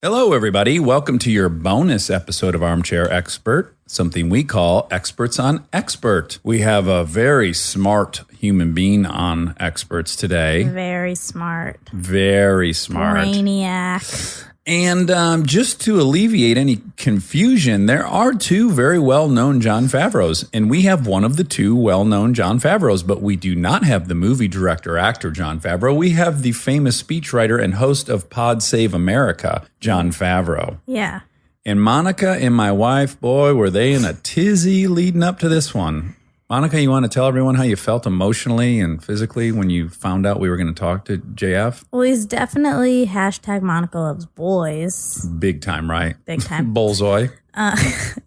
Hello, everybody. Welcome to your bonus episode of Armchair Expert, something we call Experts on Expert. We have a very smart human being on Experts today. Very smart. Very smart. Brainiac. And just to alleviate any confusion, there are two very well-known Jon Favreaus, and we have one of the two well-known Jon Favreaus, but we do not have the movie director-actor Jon Favreau. We have the famous speechwriter and host of Pod Save America, Jon Favreau. Yeah. And Monica and my wife, boy, were they in a tizzy leading up to this one. Monica, you want to tell everyone how you felt emotionally and physically when you found out we were going to talk to JF? Well, he's definitely hashtag Monica loves boys. Big time, right? Big time. Bullseye.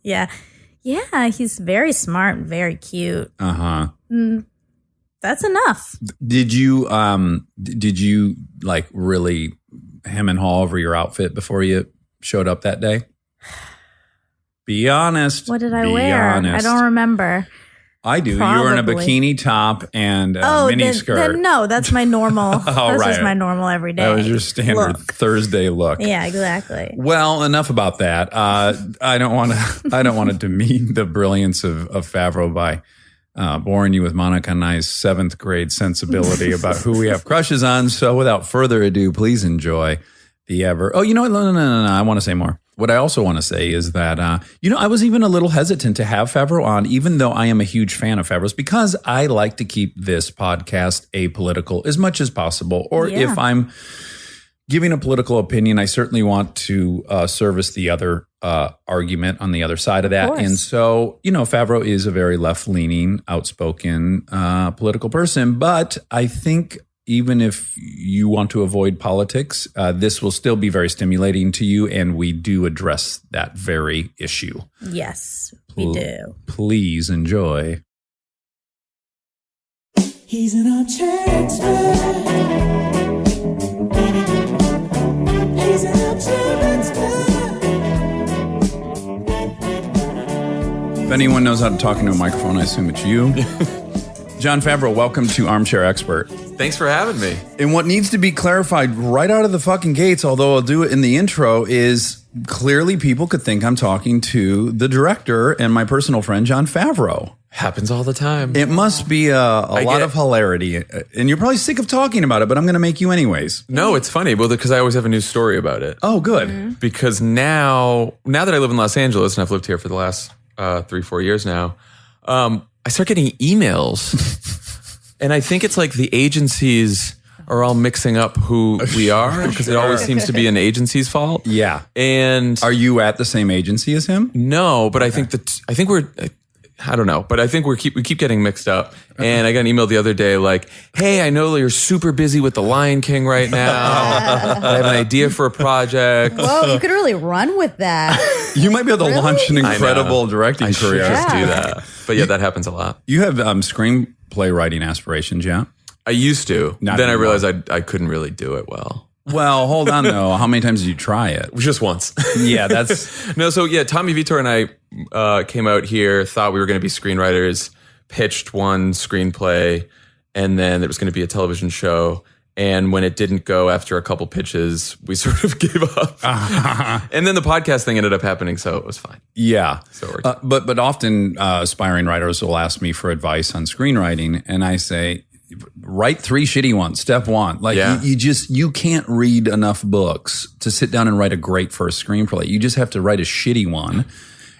Yeah. Yeah, he's very smart and very cute. Uh-huh. That's enough. Did you like really hem and haw over your outfit before you showed up that day? Be honest. What did I wear? Honest. I don't remember. I do. Probably. You were in a bikini top and a mini skirt. Then no, that's my normal. That's right. just my normal everyday. That was your standard look. Thursday look. Yeah, exactly. Well, enough about that. I don't want to demean the brilliance of Favreau by boring you with Monica and I's 7th grade sensibility about who we have crushes on. So without further ado, please enjoy the ever. Oh, you know what? No. I want to say more. What I also want to say is that, I was even a little hesitant to have Favreau on, even though I am a huge fan of Favreau's, because I like to keep this podcast apolitical as much as possible. Or if I'm giving a political opinion, I certainly want to service the other argument on the other side of that. And so, Favreau is a very left-leaning, outspoken political person, but I think even if you want to avoid politics, this will still be very stimulating to you, and we do address that very issue. Yes, we do. Please enjoy. He's an armchair expert. He's an armchair expert. If anyone knows how to talk into a microphone, I assume it's you. Jon Favreau, welcome to Armchair Expert. Thanks for having me. And what needs to be clarified right out of the fucking gates, although I'll do it in the intro, is clearly people could think I'm talking to the director and my personal friend, Jon Favreau. Happens all the time. It must be a lot of hilarity. And you're probably sick of talking about it, but I'm going to make you anyways. No, it's funny. Well, because I always have a new story about it. Oh, good. Because now that I live in Los Angeles, and I've lived here for the last 3-4 years now, I start getting emails. And I think it's like the agencies are all mixing up who we are, because it always seems to be an agency's fault. Yeah. And are you at the same agency as him? no, but I think we're, I don't know, but I think we keep getting mixed up. And I got an email the other day like, hey, I know you're super busy with The Lion King right now. I have an idea for a project. Whoa, you could really run with that. You might be able to launch an incredible directing I should career. just do that. But yeah, that happens a lot. You have screenplay writing aspirations, yeah? I used to. Not then I anymore. realized I couldn't really do it well. Well, hold on, though. How many times did you try it? Just once. Yeah, that's... No, so yeah, Tommy Vitor and I came out here, thought we were going to be screenwriters, pitched one screenplay, and then there was going to be a television show. And when it didn't go after a couple pitches, we sort of gave up. And then the podcast thing ended up happening, so it was fine. Yeah. So it worked. But often aspiring writers will ask me for advice on screenwriting, and I say, write 3 shitty ones. Step 1. Like you can't read enough books to sit down and write a great first screenplay. You just have to write a shitty one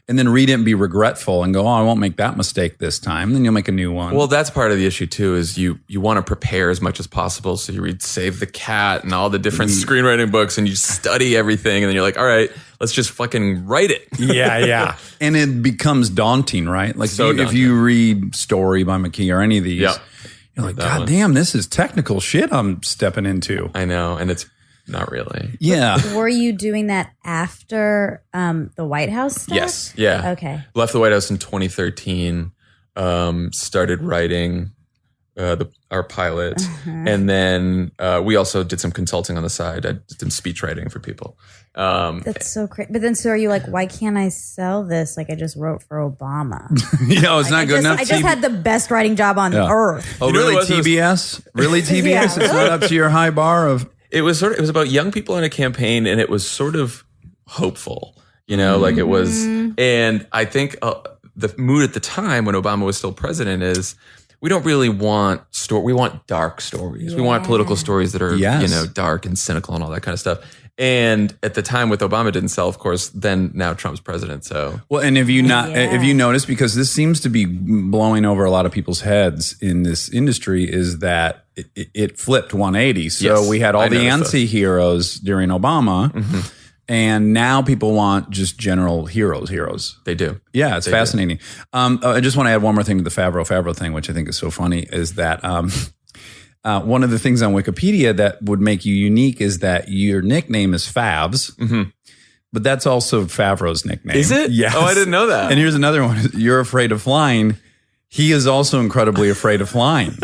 and then read it and be regretful and go, oh, I won't make that mistake this time. Then you'll make a new one. Well, that's part of the issue too, is you want to prepare as much as possible. So you read Save the Cat and all the different screenwriting books and you study everything. And then you're like, all right, let's just fucking write it. Yeah. And it becomes daunting, right? Like So if you read Story by McKee or any of these, you're like, God damn, this is technical shit I'm stepping into. I know. And it's not really. Yeah. Were you doing that after the White House stuff? Yes. Yeah. Okay. Left the White House in 2013. Started writing our pilot, and then we also did some consulting on the side. I did some speech writing for people. That's so crazy. But then, so are you like, why can't I sell this? Like, I just wrote for Obama. It's not good enough. I just had the best writing job on earth. Oh, You know really? what it was? TBS? Really, TBS? Yeah. It's not up to your high bar of... it was about young people in a campaign, and it was sort of hopeful, like it was. And I think the mood at the time when Obama was still president is, we don't really want we want dark stories. Yeah. We want political stories that are, Yes. dark and cynical and all that kind of stuff. And at the time with Obama didn't sell, of course, then now Trump's president. So, Well, and if you Yeah. notice, because this seems to be blowing over a lot of people's heads in this industry, is that it flipped 180. So Yes, we had all I the noticed this. anti-heroes during Obama, and now people want just general heroes. they do. Yeah, it's fascinating. I just want to add one more thing to the Favreau thing, which I think is so funny, is that one of the things on Wikipedia that would make you unique is that your nickname is Favs, but that's also Favreau's nickname. Is it? Yes. Oh, I didn't know that. And here's another one. You're afraid of flying. He is also incredibly afraid of flying.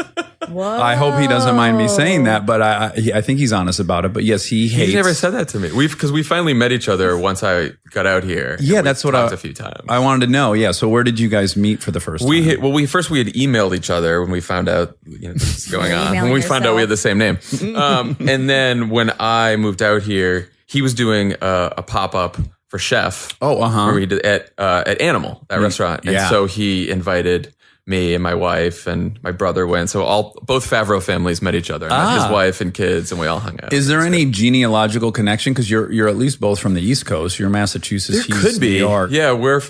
Whoa. I hope he doesn't mind me saying that, but I think he's honest about it. But yes, he hates. He never said that to me. Because we finally met each other once I got out here. Yeah, And we that's what talked a few times. I wanted to know. Yeah. So where did you guys meet for the first time? We had emailed each other when we found out this was going on. Emailing When we found out we had the same name. And then when I moved out here, he was doing a pop up for Chef. Where we did at Animal, that restaurant. And Yeah. so he invited me and my wife and my brother went. So both Favreau families met each other. His wife and kids, and we all hung out. Is there any genealogical connection? Because you're at least both from the East Coast. You're Massachusetts. There He's could be. New York. Yeah, we're,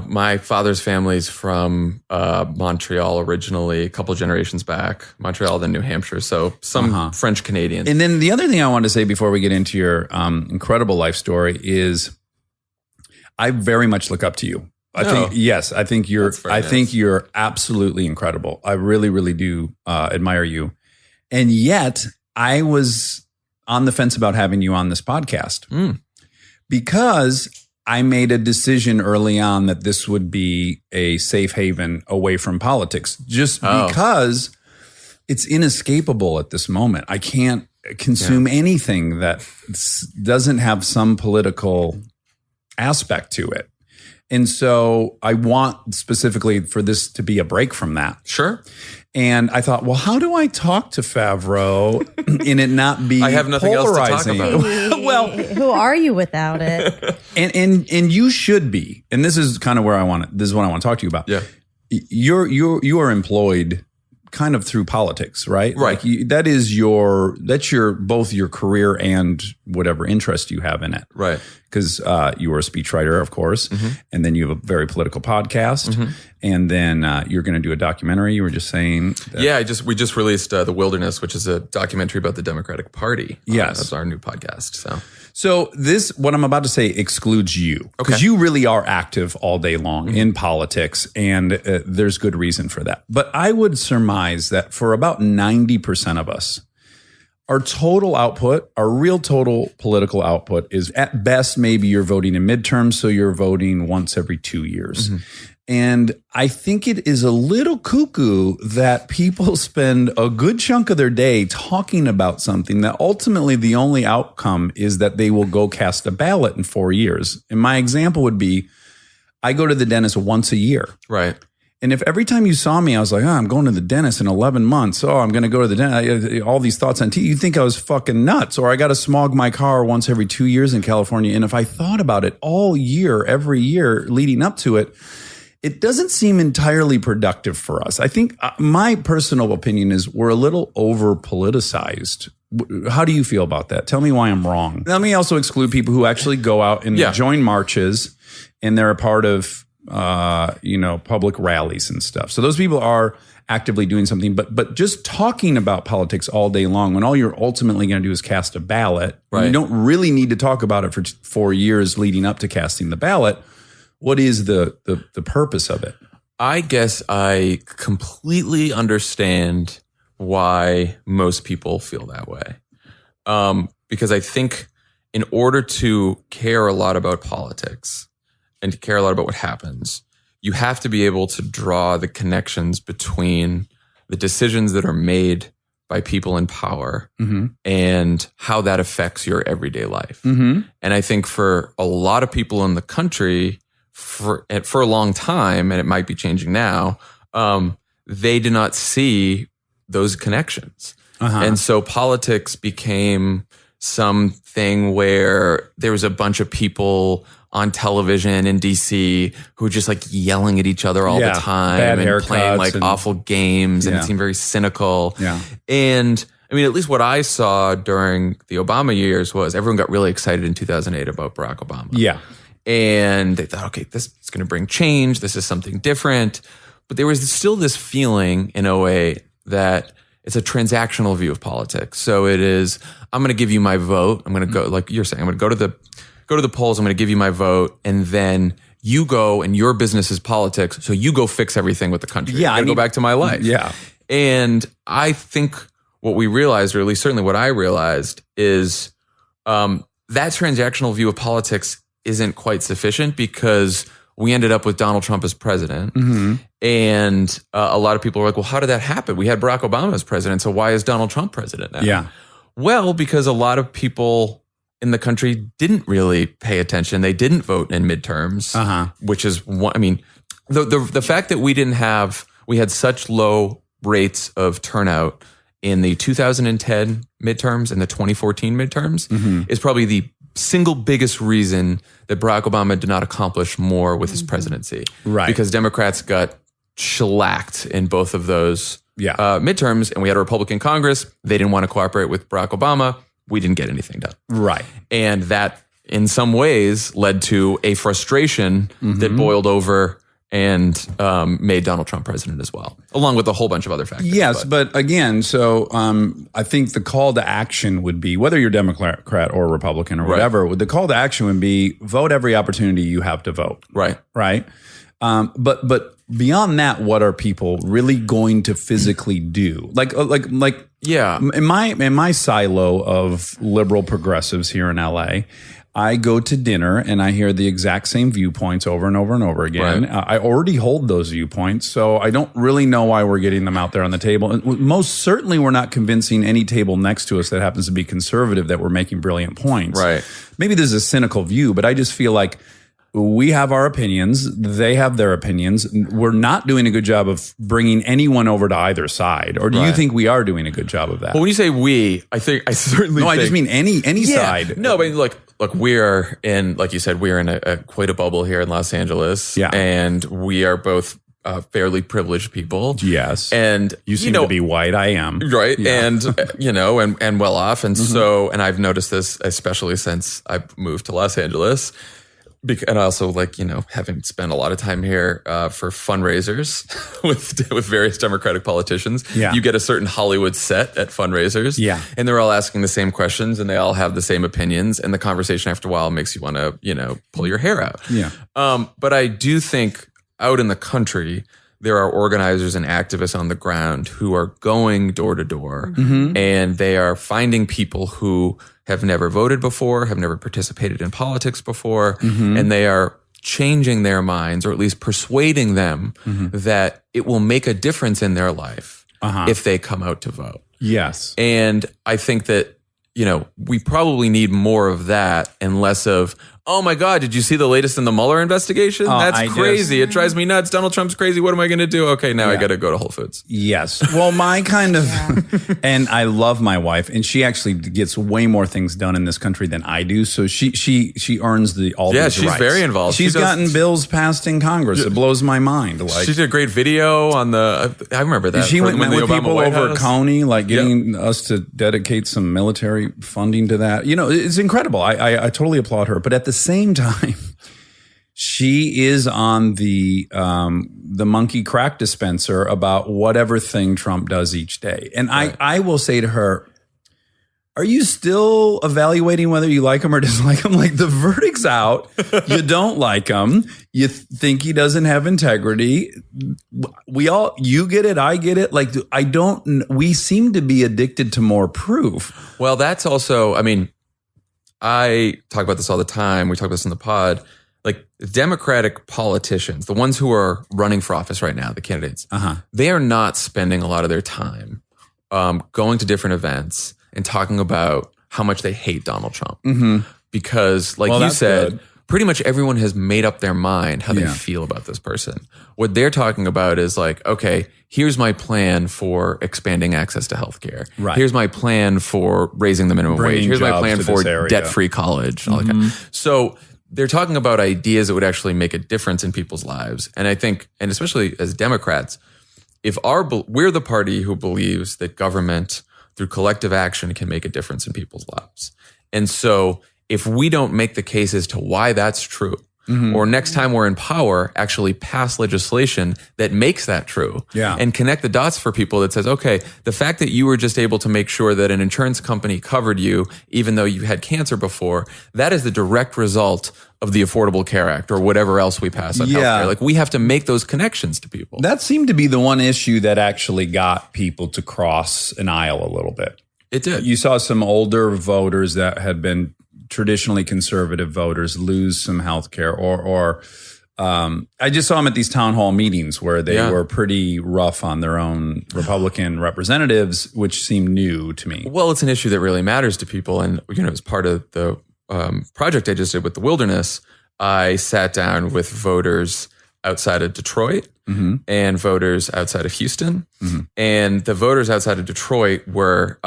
my father's family's from Montreal originally, a couple generations back. Montreal, then New Hampshire. So some French Canadians. And then the other thing I wanted to say before we get into your incredible life story is, I very much look up to you. I think you're. That's very I think nice. you're absolutely incredible. I really, really do admire you. And yet, I was on the fence about having you on this podcast because I made a decision early on that this would be a safe haven away from politics, just because it's inescapable at this moment. I can't consume anything that doesn't have some political aspect to it. And so I want specifically for this to be a break from that. Sure. And I thought, well, how do I talk to Favreau and it not be I have nothing else to talk polarizing? about. Well, Who are you without it? and you should be. And this is kind of where this is what I want to talk to you about. Yeah. You are employed kind of through politics, right? Right. Like that's both your career and whatever interest you have in it. Right. Because you were a speechwriter, of course, and then you have a very political podcast, and then you're going to do a documentary. You were just saying, that, Yeah, we just released The Wilderness, which is a documentary about the Democratic Party. Yes. That's our new podcast. So what I'm about to say excludes you because you really are active all day long in politics, and there's good reason for that. But I would surmise that for about 90% of us, our total output, our real total political output is at best, maybe you're voting in midterms. So you're voting once every 2 years. And I think it is a little cuckoo that people spend a good chunk of their day talking about something that ultimately the only outcome is that they will go cast a ballot in 4 years. And my example would be, I go to the dentist once a year. Right. And if every time you saw me, I was like, I'm going to the dentist in 11 months. Oh, I'm going to go to the dentist. All these thoughts on teeth. You think I was fucking nuts. Or I got to smog my car once every 2 years in California. And if I thought about it all year, every year leading up to it, it doesn't seem entirely productive for us. I think my personal opinion is we're a little over politicized. How do you feel about that? Tell me why I'm wrong. Let me also exclude people who actually go out and join marches and they're a part of public rallies and stuff. So those people are actively doing something, but just talking about politics all day long when all you're ultimately going to do is cast a ballot, right. You don't really need to talk about it for 4 years leading up to casting the ballot. What is the purpose of it? I guess I completely understand why most people feel that way. Because I think in order to care a lot about politics and to care a lot about what happens, you have to be able to draw the connections between the decisions that are made by people in power and how that affects your everyday life. And I think for a lot of people in the country, for a long time, and it might be changing now, they did not see those connections. And so politics became something where there was a bunch of people on television in DC who were just like yelling at each other all the time bad and playing like haircuts awful games, and Yeah. it seemed very cynical. Yeah. And I mean, at least what I saw during the Obama years was everyone got really excited in 2008 about Barack Obama. Yeah. And they thought, okay, this is going to bring change. This is something different. But there was still this feeling in 08 that it's a transactional view of politics. So it is, I'm going to give you my vote. I'm going to go, like you're saying, I'm going to go to the polls. I'm going to give you my vote. And then you go and your business is politics. So you go fix everything with the country. Yeah, I go back to my life. Yeah. And I think what we realized, or at least certainly what I realized, is that transactional view of politics isn't quite sufficient because we ended up with Donald Trump as president. And a lot of people were like, well, how did that happen? We had Barack Obama as president. So why is Donald Trump president now? Yeah. Well, because a lot of people in the country didn't really pay attention. They didn't vote in midterms, which is one. I mean, the fact that we had such low rates of turnout in the 2010 midterms and the 2014 midterms is probably the single biggest reason that Barack Obama did not accomplish more with his presidency. Right. Because Democrats got shellacked in both of those midterms, and we had a Republican Congress. They didn't want to cooperate with Barack Obama. We didn't get anything done. Right. And that, in some ways, led to a frustration that boiled over and made Donald Trump president as well, along with a whole bunch of other factors. Yes, but again, so I think the call to action would be, whether you're Democrat or Republican or whatever, the call to action would be vote every opportunity you have to vote. Right. Right. But beyond that, what are people really going to physically do? Like Yeah. in my silo of liberal progressives here in LA, I go to dinner and I hear the exact same viewpoints over and over and over again. Right. I already hold those viewpoints, so I don't really know why we're getting them out there on the table. And most certainly, we're not convincing any table next to us that happens to be conservative that we're making brilliant points. Right. Maybe this is a cynical view, but I just feel like we have our opinions. They have their opinions. We're not doing a good job of bringing anyone over to either side. Or do you Right. think we are doing a good job of that? Well, when you say we, I certainly No, I think, just mean any side. No, but look, we're in, like you said, we're in quite a bubble here in Los Angeles. Yeah. And we are both fairly privileged people. Yes. And You seem to be white. I am. right. Yeah. And, and well off. And so, and I've noticed this, especially since I moved to Los Angeles. And also, having spent a lot of time here for fundraisers with various Democratic politicians, Yeah. you get a certain Hollywood set at fundraisers. Yeah. And they're all asking the same questions and they all have the same opinions. And the conversation after a while makes you want to, pull your hair out. Yeah. But I do think out in the country, there are organizers and activists on the ground who are going door to door and they are finding people who have never voted before, have never participated in politics before, and they are changing their minds, or at least persuading them that it will make a difference in their life if they come out to vote. Yes. And I think that, we probably need more of that and less of, oh my God, did you see the latest in the Mueller investigation? That's crazy. It drives me nuts. Donald Trump's crazy. What am I going to do? Okay, now I got to go to Whole Foods. Yes. Well, my kind of, and I love my wife, and she actually gets way more things done in this country than I do. So she earns all these she's rights. very involved. She's She does- gotten bills passed in Congress. It blows my mind. Like She did a great video on I remember that. she went when with the Obama people White over House. Coney, like getting us to dedicate some military funding to that. It's incredible. I totally applaud her. But at the same time, she is on the monkey crack dispenser about whatever thing Trump does each day. And I will say to her, are you still evaluating whether you like him or dislike him? Like, the verdict's out. You don't like him. You think he doesn't have integrity. You get it. I get it. Like, we seem to be addicted to more proof. Well, that's also, I talk about this all the time. We talk about this in the pod. Like, Democratic politicians, the ones who are running for office right now, the candidates, they are not spending a lot of their time going to different events and talking about how much they hate Donald Trump. Because, like you that's said, good. pretty much everyone has made up their mind how they Yeah. feel about this person. What they're talking about is like, okay, here's my plan for expanding access to healthcare. Right. Here's my plan for raising the minimum Bringing wage. Here's my jobs plan to for this area. debt-free college. All that kind of. So they're talking about ideas that would actually make a difference in people's lives. And I think, and especially as Democrats, if we're the party who believes that government through collective action can make a difference in people's lives. And so if we don't make the case as to why that's true, or next time we're in power, actually pass legislation that makes that true, Yeah. and connect the dots for people that says, okay, the fact that you were just able to make sure that an insurance company covered you, even though you had cancer before, that is the direct result of the Affordable Care Act or whatever else we pass on Yeah. healthcare. Like we have to make those connections to people. That seemed to be the one issue that actually got people to cross an aisle a little bit. It did. You saw some older voters that had been traditionally conservative voters lose some health care or I just saw them at these town hall meetings where they Yeah. were pretty rough on their own Republican representatives, which seemed new to me. Well, it's an issue that really matters to people. And, as part of the project I just did with the wilderness, I sat down with voters outside of Detroit and voters outside of Houston. And the voters outside of Detroit were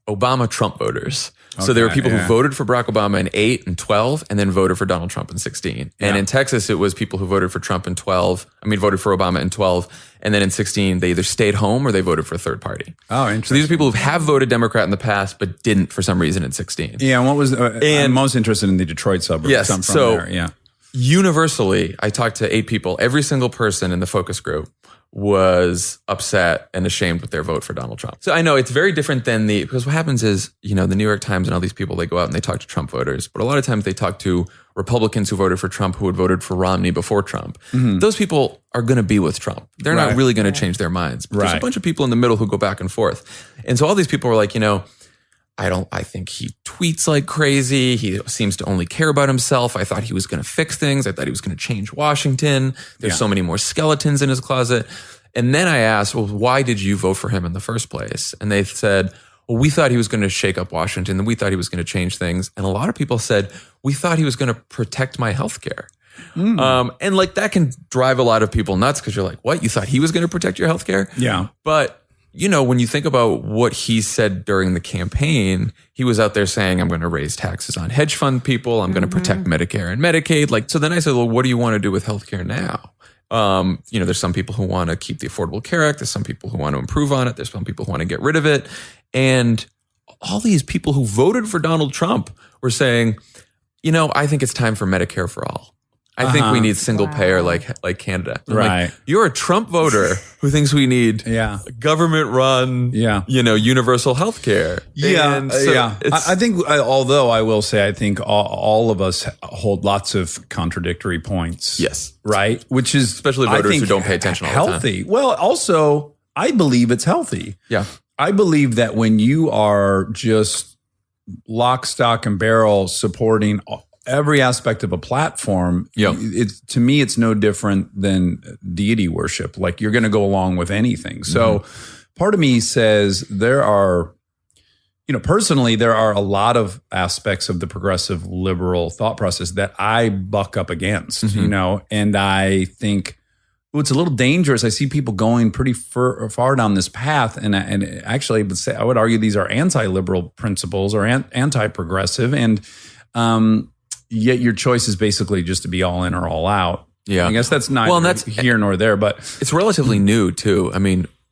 Obama Trump voters. So there were people who voted for Barack Obama in 8 and 12 and then voted for Donald Trump in 16. And in Texas, it was people who voted for Trump in 12. Voted for Obama in 12. And then in 16, they either stayed home or they voted for a third party. Oh, So interesting. these are people who have voted Democrat in the past, but didn't for some reason in 16. Yeah, and what was I'm most interested in the Detroit suburbs. Yes, I'm from so- there. Yeah. Universally, I talked to 8 people. Every single person in the focus group was upset and ashamed with their vote for Donald Trump. So I know it's very different than because what happens is, the New York Times and all these people, they go out and they talk to Trump voters, but a lot of times they talk to Republicans who voted for Trump who had voted for Romney before Trump. Those people are going to be with Trump. They're not Right. really going to change their minds. But there's a Right. bunch of people in the middle who go back and forth. And so all these people were like, I think he tweets like crazy. He seems to only care about himself. I thought he was going to fix things. I thought he was going to change Washington. There's so many more skeletons in his closet. And then I asked, well, why did you vote for him in the first place? And they said, well, we thought he was going to shake up Washington and we thought he was going to change things. And a lot of people said, we thought he was going to protect my health care. And like that can drive a lot of people nuts because you're like, what? You thought he was going to protect your health care? Yeah. But when you think about what he said during the campaign, he was out there saying, I'm going to raise taxes on hedge fund people. I'm going to protect Medicare and Medicaid. So then I said, well, what do you want to do with healthcare now? There's some people who want to keep the Affordable Care Act. There's some people who want to improve on it. There's some people who want to get rid of it. And all these people who voted for Donald Trump were saying, I think it's time for Medicare for all. I think we need single payer like Canada. I'm like, Right. you're a Trump voter who thinks we need government run, universal health care. And so I think, although I will say, I think all of us hold lots of contradictory points. Yes. Right. Which is Especially I voters think, who don't pay attention all the time. healthy. Well, also, I believe it's healthy. Yeah. I believe that when you are just lock, stock, and barrel supporting every aspect of a platform, to me, it's no different than deity worship. Like you're going to go along with anything. So part of me says there are, personally, there are a lot of aspects of the progressive liberal thought process that I buck up against, and I think, it's a little dangerous. I see people going pretty far down this path. And actually, I would argue these are anti-liberal principles or anti-progressive. And, yet your choice is basically just to be all in or all out. Yeah. I guess that's not that's here nor there, but it's relatively new too.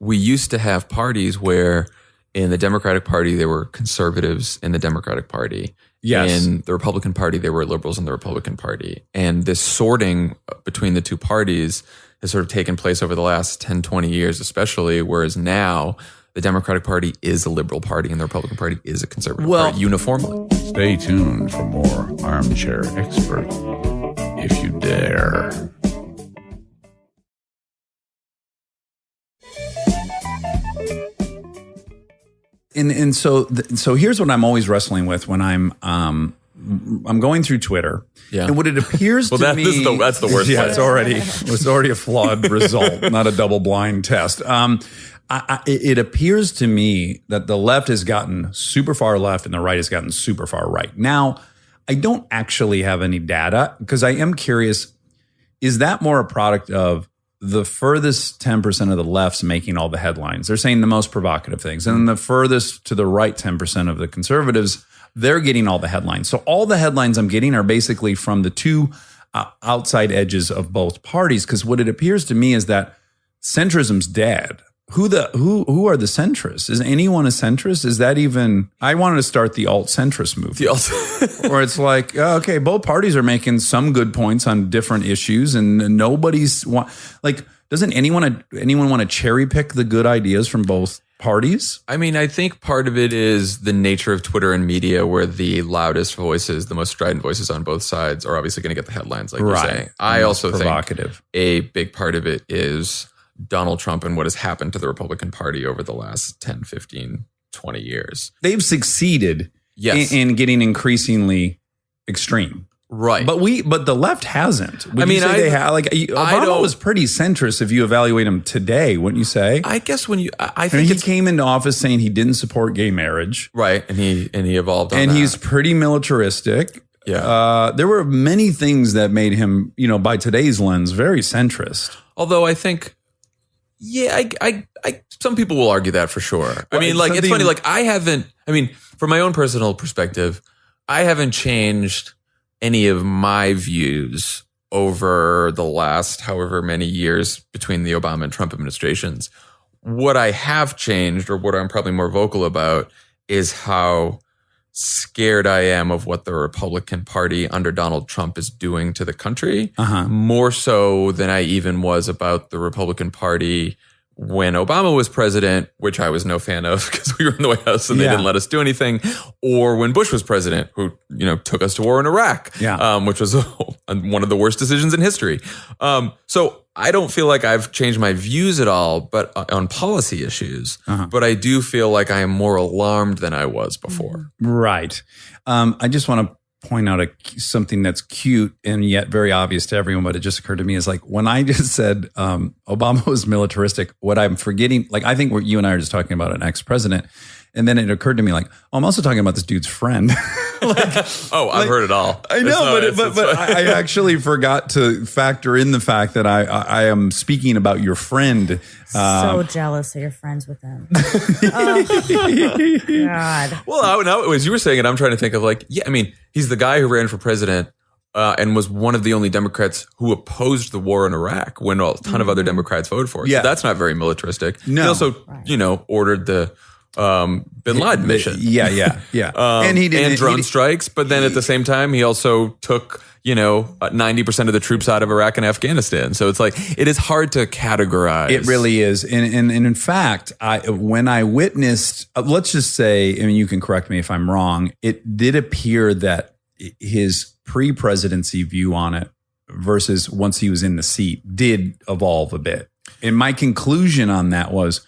We used to have parties where in the Democratic Party, there were conservatives in the Democratic Party. Yes. In the Republican Party, there were liberals in the Republican Party. And this sorting between the two parties has sort of taken place over the last 10, 20 years, especially, whereas now the Democratic Party is a liberal party and the Republican Party is a conservative party uniformly. Stay tuned for more Armchair Expert, if you dare. And so here's what I'm always wrestling with when I'm going through Twitter. Yeah. And what it appears to me, that's the worst Yeah, part. it's already a flawed result, not a double blind test. It appears to me that the left has gotten super far left and the right has gotten super far right. Now, I don't actually have any data because I am curious, is that more a product of the furthest 10% of the left's making all the headlines? They're saying the most provocative things. And then the furthest to the right 10% of the conservatives, they're getting all the headlines. So all the headlines I'm getting are basically from the two outside edges of both parties. Because what it appears to me is that centrism's dead. Who are the centrists? Is anyone a centrist? Is that even? I wanted to start the alt-centrist movement, where it's like, okay, both parties are making some good points on different issues, and nobody's like. Doesn't anyone want to cherry pick the good ideas from both parties? I mean, I think part of it is the nature of Twitter and media, where the loudest voices, the most strident voices on both sides, are obviously going to get the headlines, like you're saying. I also think a big part of it is Donald Trump and what has happened to the Republican Party over the last 10, 15, 20 years. They've succeeded in getting increasingly extreme. Right. But the left hasn't. Obama was pretty centrist if you evaluate him today, wouldn't you say? I guess I think he came into office saying he didn't support gay marriage. Right. And he evolved on that. And he's pretty militaristic. Yeah. There were many things that made him, by today's lens, very centrist. Although I think, some people will argue that for sure. I mean, it's funny, from my own personal perspective, I haven't changed any of my views over the last however many years between the Obama and Trump administrations. What I have changed, or what I'm probably more vocal about, is how scared I am of what the Republican Party under Donald Trump is doing to the country, more so than I even was about the Republican Party when Obama was president, which I was no fan of because we were in the White House and they didn't let us do anything, or when Bush was president, who took us to war in Iraq, which was one of the worst decisions in history. So I don't feel like I've changed my views at all, but on policy issues. But I do feel like I am more alarmed than I was before. Right. I just want to point out something that's cute and yet very obvious to everyone, but it just occurred to me is like when I just said Obama was militaristic, what I'm forgetting, I think you and I are just talking about an ex-president. And then it occurred to me I'm also talking about this dude's friend. I've heard it all. I know, but I actually forgot to factor in the fact that I am speaking about your friend. So jealous that you're friends with him. God. Well, now as you were saying it, I'm trying to think of he's the guy who ran for president and was one of the only Democrats who opposed the war in Iraq when a ton of other Democrats voted for it. Yeah. So that's not very militaristic. No. He also, ordered the Bin Laden mission. Yeah. And he did drone strikes, but then at the same time, he also took 90% of the troops out of Iraq and Afghanistan. So it's it is hard to categorize. It really is. And in fact, when I witnessed, let's just say, you can correct me if I'm wrong, it did appear that his pre-presidency view on it versus once he was in the seat did evolve a bit. And my conclusion on that was,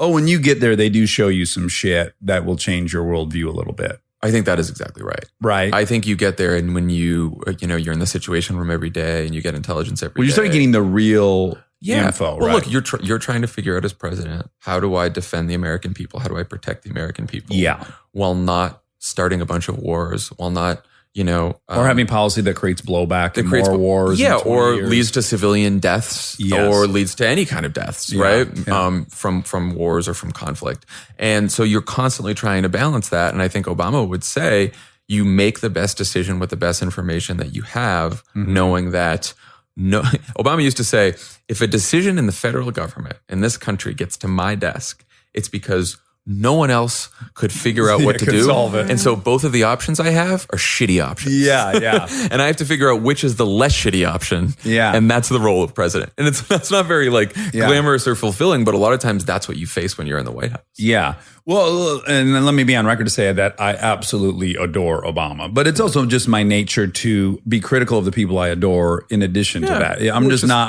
when you get there, they do show you some shit that will change your worldview a little bit. I think that is exactly right. Right. I think you get there, and when you're in the situation room every day, and you get intelligence every day. You start getting the real info. Well, right? Look, you're trying to figure out as president, how do I defend the American people? How do I protect the American people? Yeah. While not starting a bunch of wars, while not or having policy that creates blowback and more wars. Yeah, or leads to civilian deaths, or leads to any kind of deaths, right? Yeah. From wars or from conflict. And so you're constantly trying to balance that. And I think Obama would say you make the best decision with the best information that you have, knowing that Obama used to say, if a decision in the federal government in this country gets to my desk, it's because no one else could figure out what to do. Solve it. And so both of the options I have are shitty options. Yeah. And I have to figure out which is the less shitty option. Yeah. And that's the role of president. And that's not very glamorous or fulfilling, but a lot of times that's what you face when you're in the White House. Yeah. Well, and then let me be on record to say that I absolutely adore Obama, but it's also just my nature to be critical of the people I adore in addition to that. I'm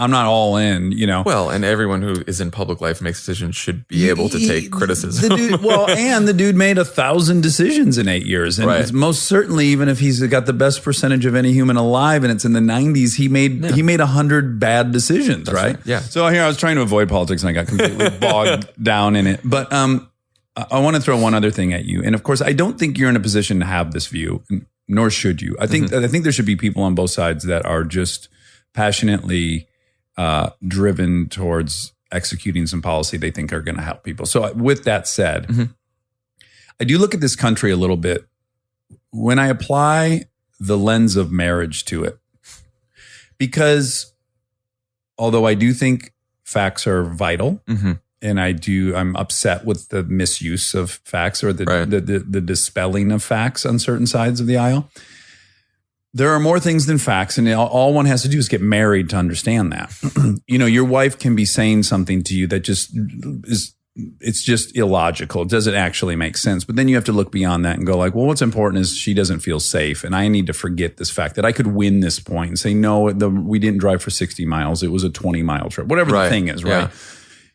not all in, Well, and everyone who is in public life makes decisions should be able to take criticism. And the dude made 1,000 decisions in 8 years. And most certainly, even if he's got the best percentage of any human alive and it's in the 90s, he made 100 bad decisions, that's right? Yeah. So here I was trying to avoid politics and I got completely bogged down in it. But I want to throw one other thing at you. And of course, I don't think you're in a position to have this view. nor should you. I think there should be people on both sides that are just passionately driven towards executing some policy they think are going to help people. So with that said, I do look at this country a little bit when I apply the lens of marriage to it, because although I do think facts are vital, and I'm upset with the misuse of facts or the dispelling of facts on certain sides of the aisle. There are more things than facts, and all one has to do is get married to understand that. Your wife can be saying something to you that it's just illogical. It doesn't actually make sense. But then you have to look beyond that and go like, well, what's important is she doesn't feel safe. And I need to forget this fact that I could win this point and say, no, we didn't drive for 60 miles. It was a 20-mile trip, whatever the thing is, right? Yeah.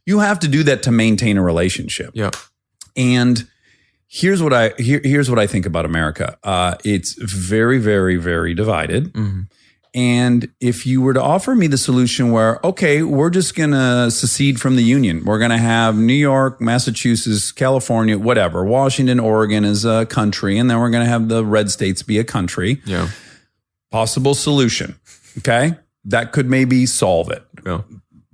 You have to do that to maintain a relationship. Yeah. And here's what I think about America. It's very, very, very divided. And if you were to offer me the solution where, okay, we're just going to secede from the union. We're going to have New York, Massachusetts, California, whatever, Washington, Oregon as a country. And then we're going to have the red states be a country. Yeah. Possible solution. Okay. That could maybe solve it. Yeah.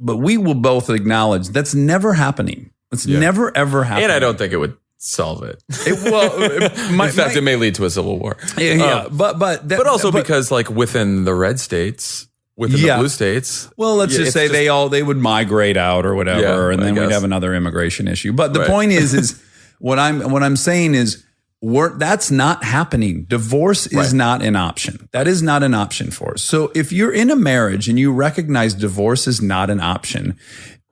But we will both acknowledge that's never happening. It's never, ever happening. And I don't think it would solve it. In fact, it may lead to a civil war. But also because like within the red states, within the blue states. Well, let's just say they would migrate out or whatever, and then we'd have another immigration issue. But the point is what I'm saying is that's not happening. Divorce is not an option. That is not an option for us. So if you're in a marriage and you recognize divorce is not an option,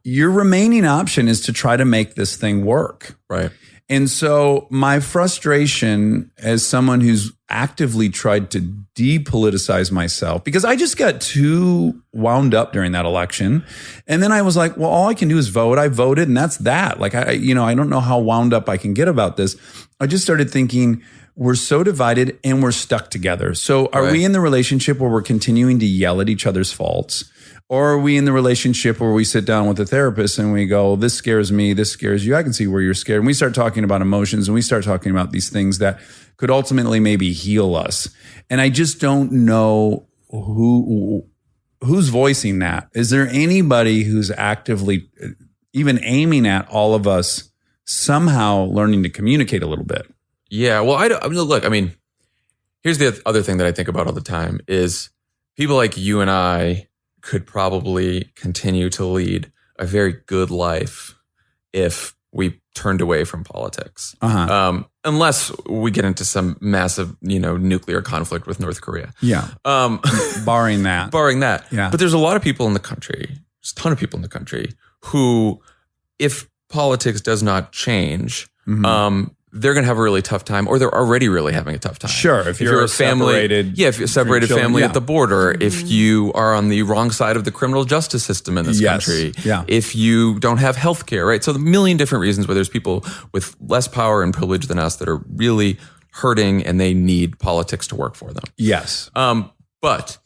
your remaining option is to try to make this thing work. Right. And so my frustration as someone who's actively tried to depoliticize myself, because I just got too wound up during that election. And then I was like, well, all I can do is vote. I voted and that's that. Like, I don't know how wound up I can get about this. I just started thinking we're so divided and we're stuck together. So are we in the relationship where we're continuing to yell at each other's faults? Or are we in the relationship where we sit down with a therapist and we go, this scares me, this scares you, I can see where you're scared. And we start talking about emotions and we start talking about these things that could ultimately maybe heal us. And I just don't know who's voicing that. Is there anybody who's actively even aiming at all of us somehow learning to communicate a little bit? Yeah, well, I mean, here's the other thing that I think about all the time is people like you and I could probably continue to lead a very good life if we turned away from politics. Unless we get into some massive, nuclear conflict with North Korea. Yeah. Barring that. Yeah. But there's a lot of people in the country, there's a ton of people in the country who, if politics does not change, they're going to have a really tough time, or they're already really having a tough time. Sure. If you're a family, if you're a separated family at the border, if you are on the wrong side of the criminal justice system in this country, if you don't have health care, right? So the million different reasons where there's people with less power and privilege than us that are really hurting and they need politics to work for them. Yes. But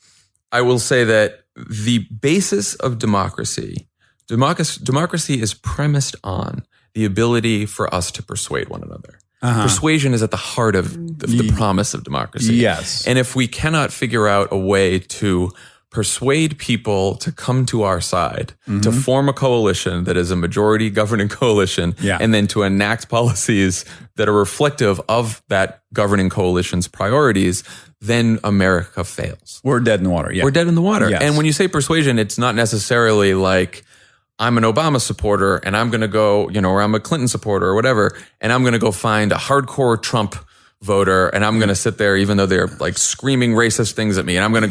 I will say that the basis of democracy is premised on the ability for us to persuade one another. Persuasion is at the heart of the promise of democracy. Yes. And if we cannot figure out a way to persuade people to come to our side, to form a coalition that is a majority governing coalition, and then to enact policies that are reflective of that governing coalition's priorities, then America fails. We're dead in the water. Yeah. We're dead in the water. Yes. And when you say persuasion, it's not necessarily like, I'm an Obama supporter and I'm going to go, or I'm a Clinton supporter or whatever, and I'm going to go find a hardcore Trump voter and I'm going to sit there even though they're like screaming racist things at me and I'm going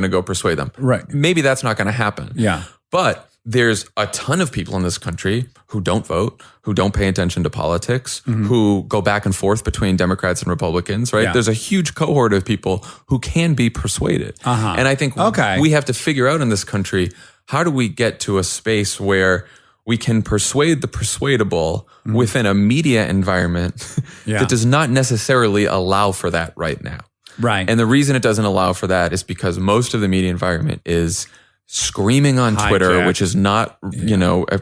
to go persuade them. Right. Maybe that's not going to happen. Yeah. But there's a ton of people in this country who don't vote, who don't pay attention to politics, who go back and forth between Democrats and Republicans, right? Yeah. There's a huge cohort of people who can be persuaded. And I think we have to figure out in this country, how do we get to a space where we can persuade the persuadable within a media environment that does not necessarily allow for that right now? Right. And the reason it doesn't allow for that is because most of the media environment is screaming on Twitter, Hijacked. which is not,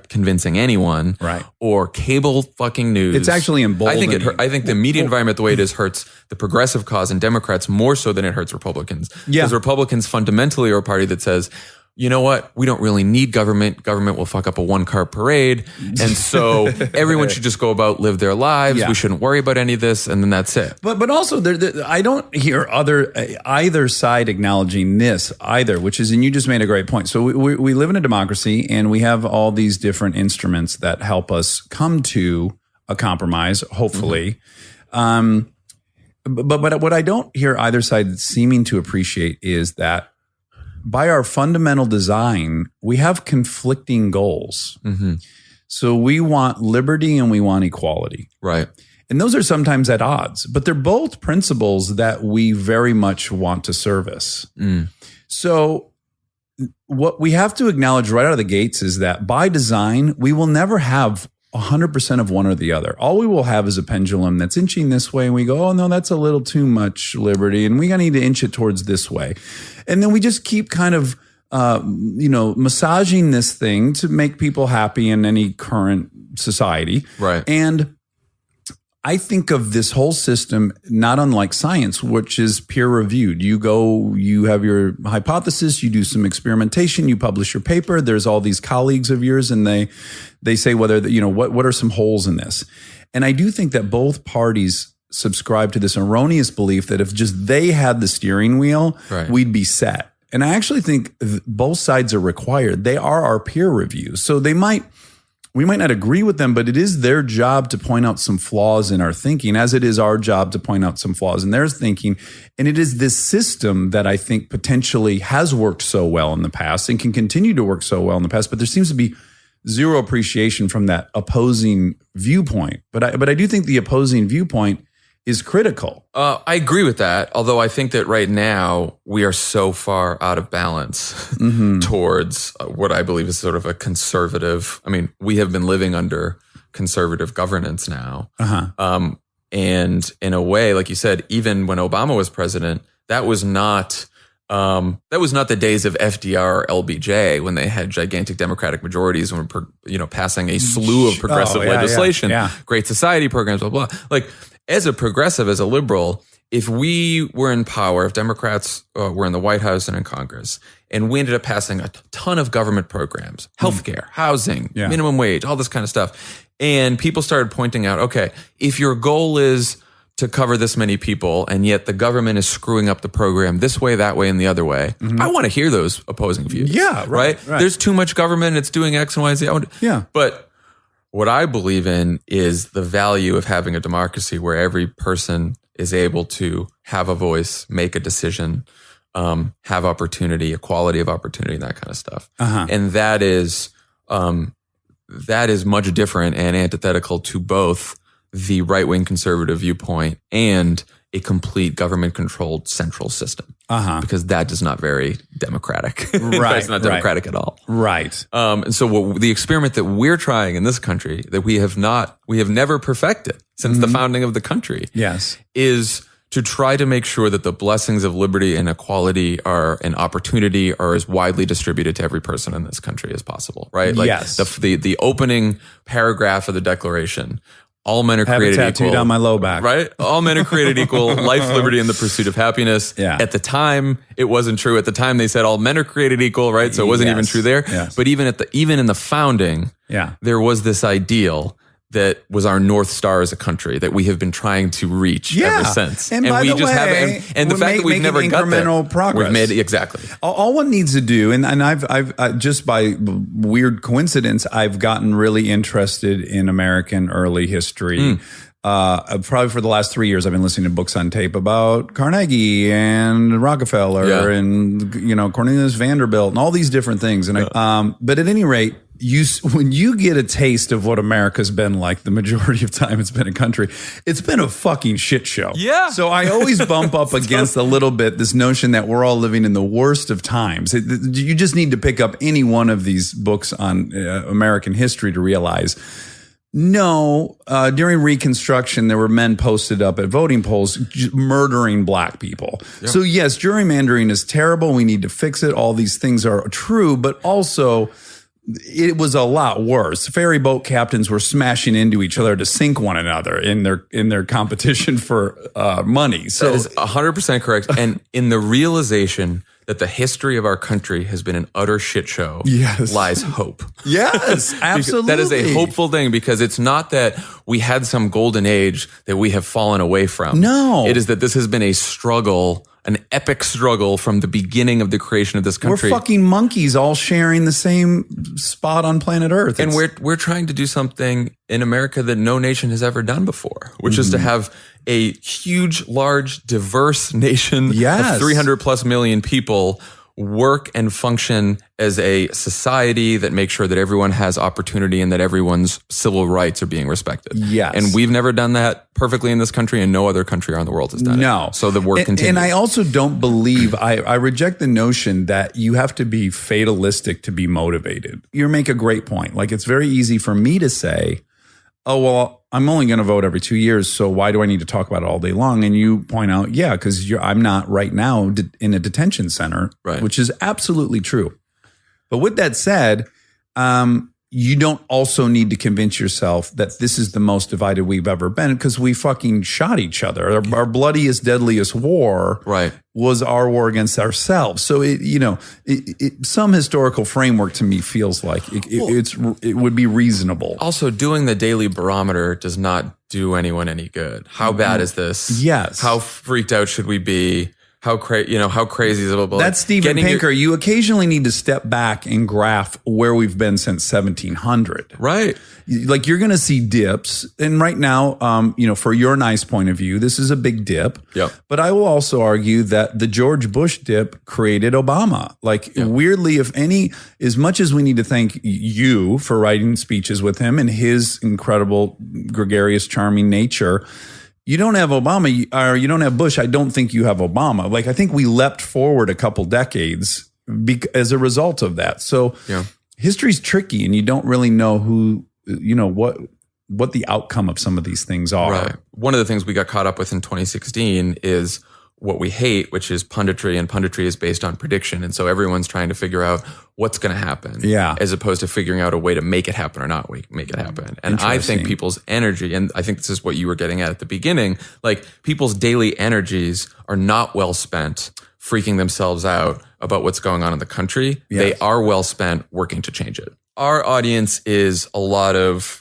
convincing anyone. Right. Or cable fucking news. It's actually emboldening. I think the media environment, the way it is, hurts the progressive cause and Democrats more so than it hurts Republicans. Yeah. Because Republicans fundamentally are a party that says, you know what? We don't really need government. Government will fuck up a one-car parade. And so everyone should just go about, live their lives. Yeah. We shouldn't worry about any of this. And then that's it. But also, I don't hear either side acknowledging this either, which is, and you just made a great point. So we live in a democracy, and we have all these different instruments that help us come to a compromise, hopefully. But what I don't hear either side seeming to appreciate is that by our fundamental design, we have conflicting goals. Mm-hmm. So we want liberty and we want equality. Right. And those are sometimes at odds, but they're both principles that we very much want to service. So what we have to acknowledge right out of the gates is that by design, we will never have 100% of one or the other. All we will have is a pendulum that's inching this way, and we go, oh no, that's a little too much liberty, and we need to inch it towards this way. And then we just keep kind of, massaging this thing to make people happy in any current society. Right. And I think of this whole system not unlike science, which is peer reviewed. You have your hypothesis, you do some experimentation, you publish your paper. There's all these colleagues of yours, and they say whether what are some holes in this. And I do think that both parties subscribe to this erroneous belief that if just they had the steering wheel, right, we'd be set. And I actually think both sides are required. They are our peer reviews, so we might not agree with them, but it is their job to point out some flaws in our thinking, as it is our job to point out some flaws in their thinking. And it is this system that I think potentially has worked so well in the past and can continue to work so well in the past. But there seems to be zero appreciation from that opposing viewpoint. But I do think the opposing viewpoint is critical. I agree with that. Although I think that right now we are so far out of balance towards what I believe is sort of a conservative. I mean, we have been living under conservative governance now. And in a way, like you said, even when Obama was president, that was not the days of FDR or LBJ when they had gigantic Democratic majorities and were, passing a slew of progressive legislation, Great Society programs, blah, blah. Like, as a progressive, as a liberal, if we were in power, if Democrats were in the White House and in Congress, and we ended up passing a ton of government programs, healthcare, housing, minimum wage, all this kind of stuff, and people started pointing out, okay, if your goal is to cover this many people, and yet the government is screwing up the program this way, that way, and the other way, I want to hear those opposing views. Yeah, right. There's too much government, it's doing X and Y, Z. But what I believe in is the value of having a democracy where every person is able to have a voice, make a decision, have opportunity, equality of opportunity, that kind of stuff. And that is much different and antithetical to both the right-wing conservative viewpoint and a complete government-controlled central system, because that is not very democratic. Right, it's not democratic at all. Right. And so the experiment that we're trying in this country that we have never perfected since the founding of the country, is to try to make sure that the blessings of liberty and equality and opportunity are as widely distributed to every person in this country as possible. Right? Like the opening paragraph of the Declaration. All men are created equal. Tattooed on my low back. Right? All men are created equal. Life, liberty, and the pursuit of happiness. At the time, it wasn't true. At the time, they said all men are created equal, right? So it wasn't even true there. But even in the founding, there was this ideal that was our North Star as a country that we have been trying to reach ever since. And by the way, and the fact that we've never got there, incremental progress. We've made exactly. All one needs to do, and I've just by weird coincidence, I've gotten really interested in American early history. Probably for the last 3 years, I've been listening to books on tape about Carnegie and Rockefeller and Cornelius Vanderbilt and all these different things. And but at any rate, when you get a taste of what America's been like, the majority of time it's been a country, it's been a fucking shit show. Yeah. So I always bump up against a little bit this notion that we're all living in the worst of times. You just need to pick up any one of these books on American history to realize No, during Reconstruction, there were men posted up at voting polls murdering black people. Yep. So yes, gerrymandering is terrible. We need to fix it. All these things are true, but also it was a lot worse. Ferry boat captains were smashing into each other to sink one another in their competition for money. So that is 100% correct. And in the realization that the history of our country has been an utter shit show, lies hope. Yes, absolutely. That is a hopeful thing, because it's not that we had some golden age that we have fallen away from. No. It is that this has been a struggle, an epic struggle from the beginning of the creation of this country. We're fucking monkeys all sharing the same spot on planet Earth. And we're trying to do something in America that no nation has ever done before, which is to have a huge, large, diverse nation of 300 plus million people work and function as a society that makes sure that everyone has opportunity and that everyone's civil rights are being respected. Yes. And we've never done that perfectly in this country, and no other country around the world has done it. So the work continues. And I also don't believe, I reject the notion that you have to be fatalistic to be motivated. You make a great point. Like, it's very easy for me to say, oh, well, I'm only going to vote every 2 years, so why do I need to talk about it all day long? And you point out, yeah, because I'm not right now in a detention center, which is absolutely true. But with that said, you don't also need to convince yourself that this is the most divided we've ever been, because we fucking shot each other. Our bloodiest, deadliest war was our war against ourselves. So some historical framework to me feels like it would be reasonable. Also, doing the daily barometer does not do anyone any good. How bad is this? Yes. How freaked out should we be? How crazy is it? That's Steven Pinker. You occasionally need to step back and graph where we've been since 1700. Right. Like, you're going to see dips. And right now, for your nice point of view, this is a big dip. Yep. But I will also argue that the George Bush dip created Obama. Like, weirdly, as much as we need to thank you for writing speeches with him and his incredible, gregarious, charming nature, you don't have Obama, or you don't have Bush. I don't think you have Obama. Like, I think we leapt forward a couple decades as a result of that. So history's tricky, and you don't really know what the outcome of some of these things are. Right. One of the things we got caught up with in 2016 is what we hate, which is punditry, and punditry is based on prediction. And so everyone's trying to figure out what's going to happen, as opposed to figuring out a way to make it happen or not make it happen. And I think people's energy, and I think this is what you were getting at the beginning, like, people's daily energies are not well spent freaking themselves out about what's going on in the country. Yes. They are well spent working to change it. Our audience is a lot of,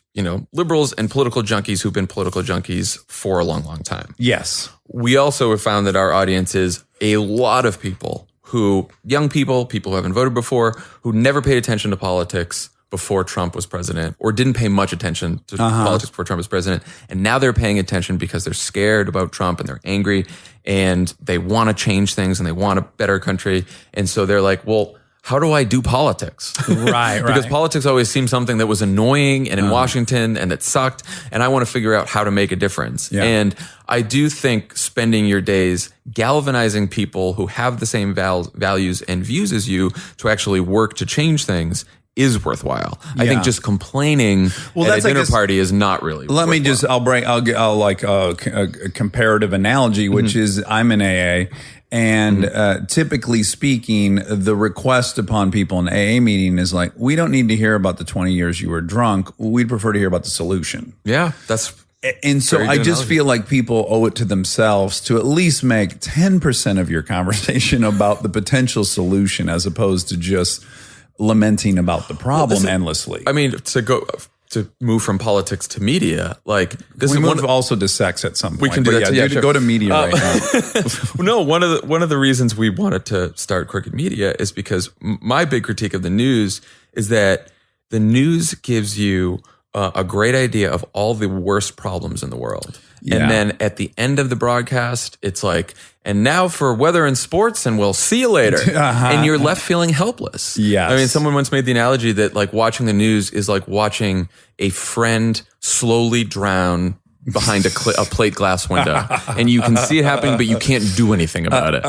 liberals and political junkies who've been political junkies for a long, long time. Yes. We also have found that our audience is a lot of people young people who haven't voted before, who never paid attention to politics before Trump was president, or didn't pay much attention to politics before Trump was president. And now they're paying attention because they're scared about Trump and they're angry and they want to change things and they want a better country. And so they're like, well, how do I do politics? Right. Because politics always seemed something that was annoying and in Washington and that sucked. And I want to figure out how to make a difference. Yeah. And I do think spending your days galvanizing people who have the same values and views as you to actually work to change things is worthwhile. I think just complaining at a dinner party is not really worthwhile. I'll like a comparative analogy, which is I'm in AA. And typically speaking, the request upon people in AA meeting is like, we don't need to hear about the 20 years you were drunk. We'd prefer to hear about the solution. Yeah, that's... And so I just feel like people owe it to themselves to at least make 10% of your conversation about the potential solution, as opposed to just lamenting about the problem endlessly. I mean, to move from politics to media, like this, we move also to sex at some point. We can do that. Sure. Go to media right now. No, one of the reasons we wanted to start Crooked Media is because my big critique of the news is that the news gives you a great idea of all the worst problems in the world. Yeah. And then at the end of the broadcast, it's like, and now for weather and sports, and we'll see you later. And you're left feeling helpless. Yes. I mean, someone once made the analogy that like watching the news is like watching a friend slowly drown behind a plate glass window. And you can see it happening, but you can't do anything about it.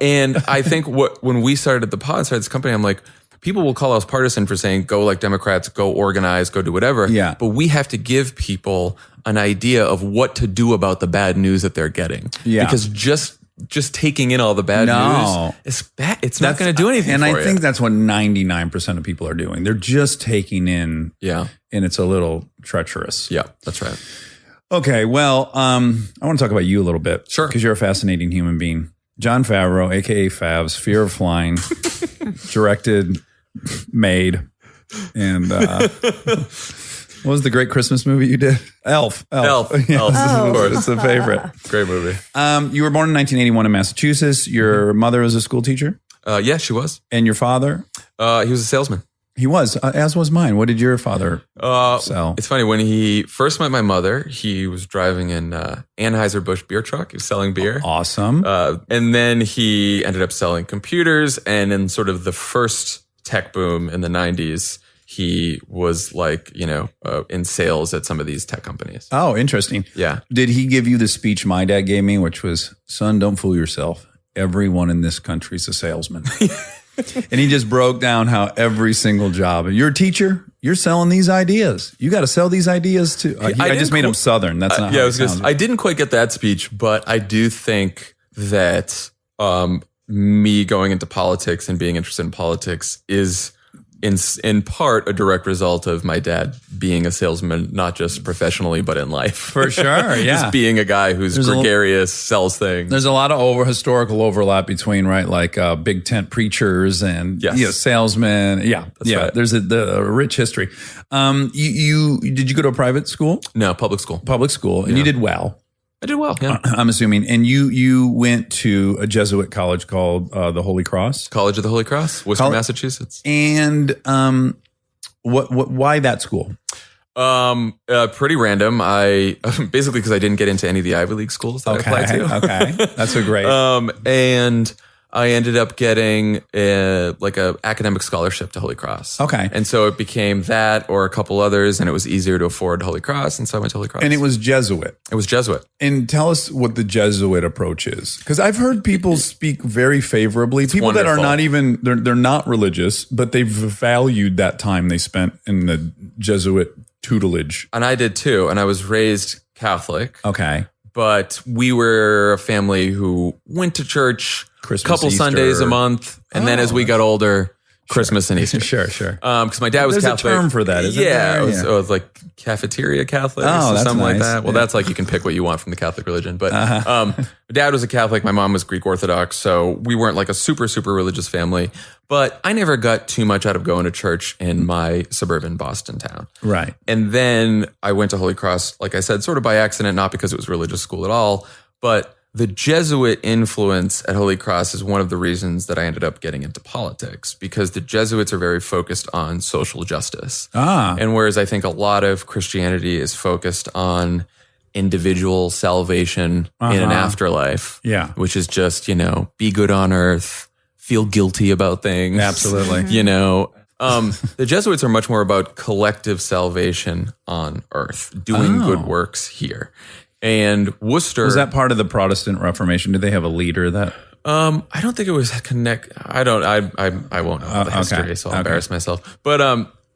And I think when we started the pod, started this company, I'm like, people will call us partisan for saying, go like Democrats, go organize, go do whatever. Yeah. But we have to give people an idea of what to do about the bad news that they're getting. Yeah. Because just taking in all the bad news, it's bad. It's not going to do anything And for I you. think that's what 99% of people are doing. They're just taking in. Yeah. And it's a little treacherous. Yeah, that's right. Okay, well, I want to talk about you a little bit. Sure. Because you're a fascinating human being. Jon Favreau, a.k.a. Favs, Fear of Flying, directed, made, and what was the great Christmas movie you did? Elf. Elf. Yes, Elf. of course. It's a favorite. Great movie. You were born in 1981 in Massachusetts. Your mother was a school teacher? Yeah, she was. And your father? He was a salesman. He was, as was mine. What did your father sell? It's funny. When he first met my mother, he was driving an Anheuser-Busch beer truck. He was selling beer. Awesome. And then he ended up selling computers. And in sort of the first tech boom in the 90s, he was like, in sales at some of these tech companies. Oh, interesting. Yeah. Did he give you the speech my dad gave me, which was, son, don't fool yourself. Everyone in this country is a salesman. And he just broke down how every single job. You're a teacher. You're selling these ideas. You got to sell these ideas too. I just made him Southern. That's not how it sounds. I didn't quite get that speech, but I do think that me going into politics and being interested in politics is in part a direct result of my dad being a salesman, not just professionally, but in life. For sure, yeah. Just being a guy who's gregarious, sells things. There's a lot of historical overlap between, right, like big tent preachers and salesmen. Yeah, right. There's a rich history. You did you go to a private school? No, public school. Public school, and you did well. I did well, yeah. I'm assuming. And you went to a Jesuit college called the Holy Cross? College of the Holy Cross, Worcester, Massachusetts. And why that school? Pretty random. I basically because I didn't get into any of the Ivy League schools that I applied to. Okay, that's a great. And I ended up getting a academic scholarship to Holy Cross. Okay. And so it became that or a couple others, and it was easier to afford Holy Cross, and so I went to Holy Cross. And it was Jesuit. It was Jesuit. And tell us what the Jesuit approach is, because I've heard people speak very favorably. People that are not even they're not religious, but they've valued that time they spent in the Jesuit tutelage. And I did too. And I was raised Catholic. Okay. But we were a family who went to church Christmas, couple Easter. Sundays a month. And then as we got older, Christmas and Easter. Sure. Because my dad was There's Catholic. There's a term for that, isn't there? It was like cafeteria Catholic or that's something like nice. that. Well, that's like you can pick what you want from the Catholic religion. But my dad was a Catholic. My mom was Greek Orthodox. So we weren't like a super, super religious family. But I never got too much out of going to church in my suburban Boston town. Right. And then I went to Holy Cross, like I said, sort of by accident, not because it was a religious school at all. But the Jesuit influence at Holy Cross is one of the reasons that I ended up getting into politics, because the Jesuits are very focused on social justice. And whereas I think a lot of Christianity is focused on individual salvation in an afterlife, which is just, be good on earth, feel guilty about things. Absolutely. The Jesuits are much more about collective salvation on earth, doing good works here. And Worcester Was that part of the Protestant Reformation? Did they have a leader that? I don't think it was I won't know the history, so I'll embarrass myself. But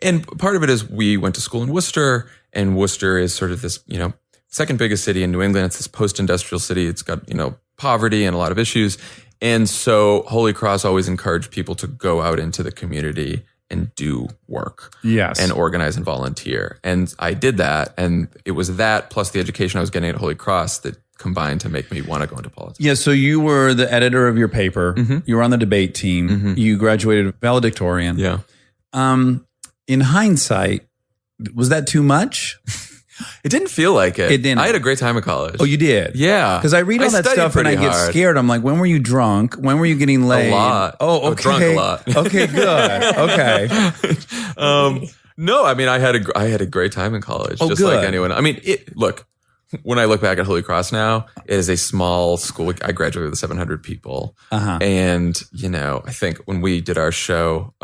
and part of it is we went to school in Worcester, and Worcester is sort of this, second biggest city in New England. It's this post-industrial city. It's got, poverty and a lot of issues. And so Holy Cross always encouraged people to go out into the community and do work. Yes. And organize and volunteer. And I did that. And it was that plus the education I was getting at Holy Cross that combined to make me want to go into politics. Yeah, so you were the editor of your paper. You were on the debate team. You graduated valedictorian. Yeah. In hindsight, was that too much? It didn't feel like it. It didn't. I had a great time at college. Oh, you did? Yeah. Because I read all that studied stuff and I pretty get hard. scared. I'm like, when were you drunk? When were you getting laid? A lot. Oh, I was okay. drunk a lot. Okay, good. Okay. No, I mean, I had a great time in college, just good. like anyone. I mean, look, when I look back at Holy Cross now, it is a small school. I graduated with 700 people. And, I think when we did our show,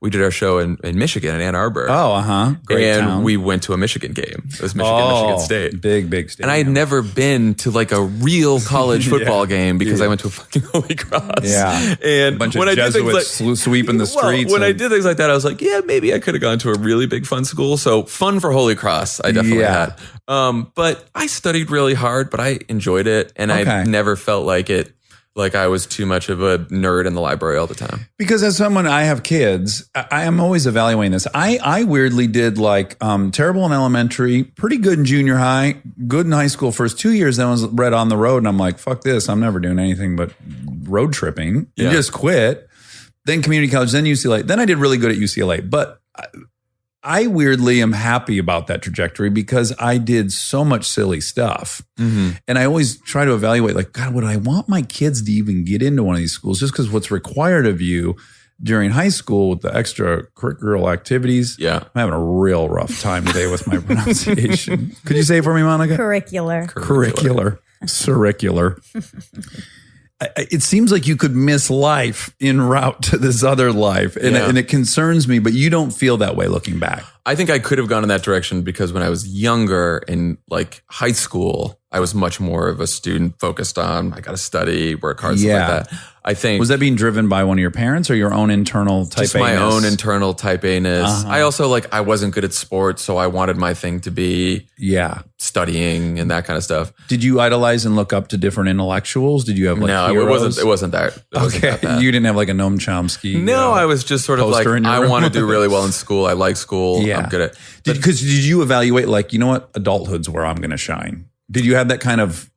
we did our show in Michigan, in Ann Arbor. Oh, great and town. we went to a Michigan game. It was Michigan State. Big state. And I had never been to like a real college football game because I went to a fucking Holy Cross. Yeah. And a bunch when of I did things Jesuits sweeping the streets. when I did things like that, I was like, yeah, maybe I could have gone to a really big fun school. So fun for Holy Cross, I definitely had. But I studied really hard, but I enjoyed it. And I never felt like I was too much of a nerd in the library all the time. Because as someone, I have kids, I am always evaluating this. I weirdly did like terrible in elementary, pretty good in junior high, good in high school first 2 years. Then I was read on the road and I'm like, fuck this. I'm never doing anything but road tripping. You just quit. Then community college, then UCLA. Then I did really good at UCLA. But I weirdly am happy about that trajectory because I did so much silly stuff. Mm-hmm. And I always try to evaluate like, God, would I want my kids to even get into one of these schools just because what's required of you during high school with the extracurricular activities? Yeah. I'm having a real rough time today with my pronunciation. Could you say it for me, Monica? Curricular. Curricular. It seems like you could miss life en route to this other life. And it concerns me, but you don't feel that way looking back. I think I could have gone in that direction because when I was younger in like high school, I was much more of a student focused on, I got to study, work hard, stuff like that. I think. Was that being driven by one of your parents or your own internal type A-ness? Just my own internal type A-ness. I also I wasn't good at sports, so I wanted my thing to be studying and that kind of stuff. Did you idolize and look up to different intellectuals? Did you have No, heroes? it wasn't that. Okay. You didn't have like a Noam Chomsky. No, I was just sort of like, I want to do really well in school. I like school. Yeah. I'm good at. Because did you evaluate like, you know what, adulthood's where I'm going to shine? Did you have that kind of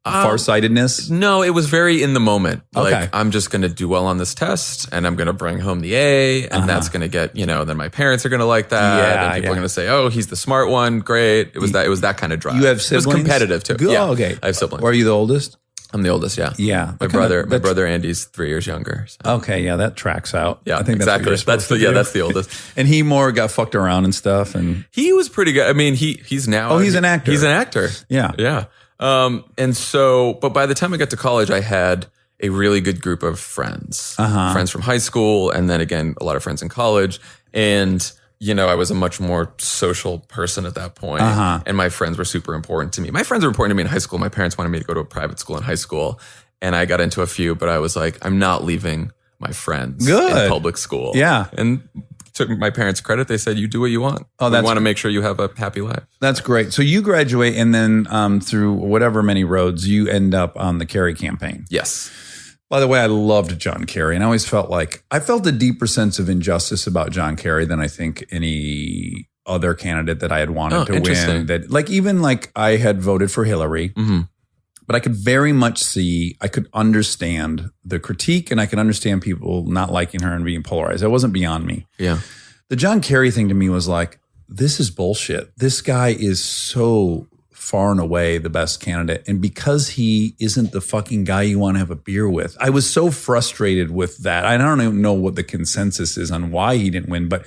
farsightedness? No, it was very in the moment. Okay. Like, I'm just going to do well on this test and I'm going to bring home the A and that's going to get, then my parents are going to like that. And people are going to say, oh, he's the smart one. Great. It was that kind of drive. You have siblings? It was competitive too. Good. Yeah. Oh, okay. I have siblings. Are you the oldest? I'm the oldest. Yeah. Yeah. My brother Andy's 3 years younger. So. Okay. Yeah. That tracks out. Yeah. I think exactly. That's the oldest. And he more got fucked around and stuff. And he was pretty good. I mean, he's now. Oh, he's an actor. He's an actor. Yeah. Yeah. And so, but by the time I got to college, I had a really good group of friends, friends from high school. And then again, a lot of friends in college. And, I was a much more social person at that point. And my friends were super important to me. My friends were important to me in high school. My parents wanted me to go to a private school in high school. And I got into a few, but I was like, I'm not leaving my friends in public school. Yeah. And took my parents' credit. They said, you do what you want. We want to make sure you have a happy life. That's great. So you graduate and then through whatever many roads, you end up on the Kerry campaign. Yes. By the way, I loved John Kerry, and I always felt a deeper sense of injustice about John Kerry than I think any other candidate that I had wanted to win. That I had voted for Hillary, but I could very much I could understand the critique, and I could understand people not liking her and being polarized. That wasn't beyond me. Yeah. The John Kerry thing to me was like, this is bullshit. This guy is so far and away the best candidate. And because he isn't the fucking guy you want to have a beer with, I was so frustrated with that. I don't even know what the consensus is on why he didn't win, but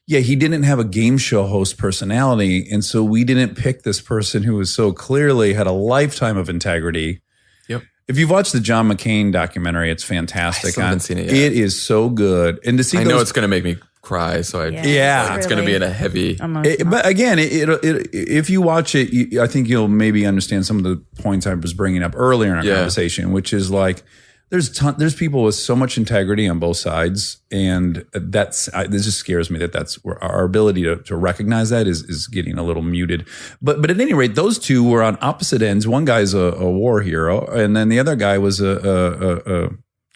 yeah, he didn't have a game show host personality. And so we didn't pick this person who was so clearly had a lifetime of integrity. Yep. If you've watched the John McCain documentary, it's fantastic. I still haven't seen it yet. It is so good. And to see I know it's going to make me cry. So it's going to be in a heavy. But again, if you watch it, I think you'll maybe understand some of the points I was bringing up earlier in our conversation, which is like there's people with so much integrity on both sides, and this just scares me that's our ability to recognize that is getting a little muted. But at any rate, those two were on opposite ends. One guy's a war hero, and then the other guy was a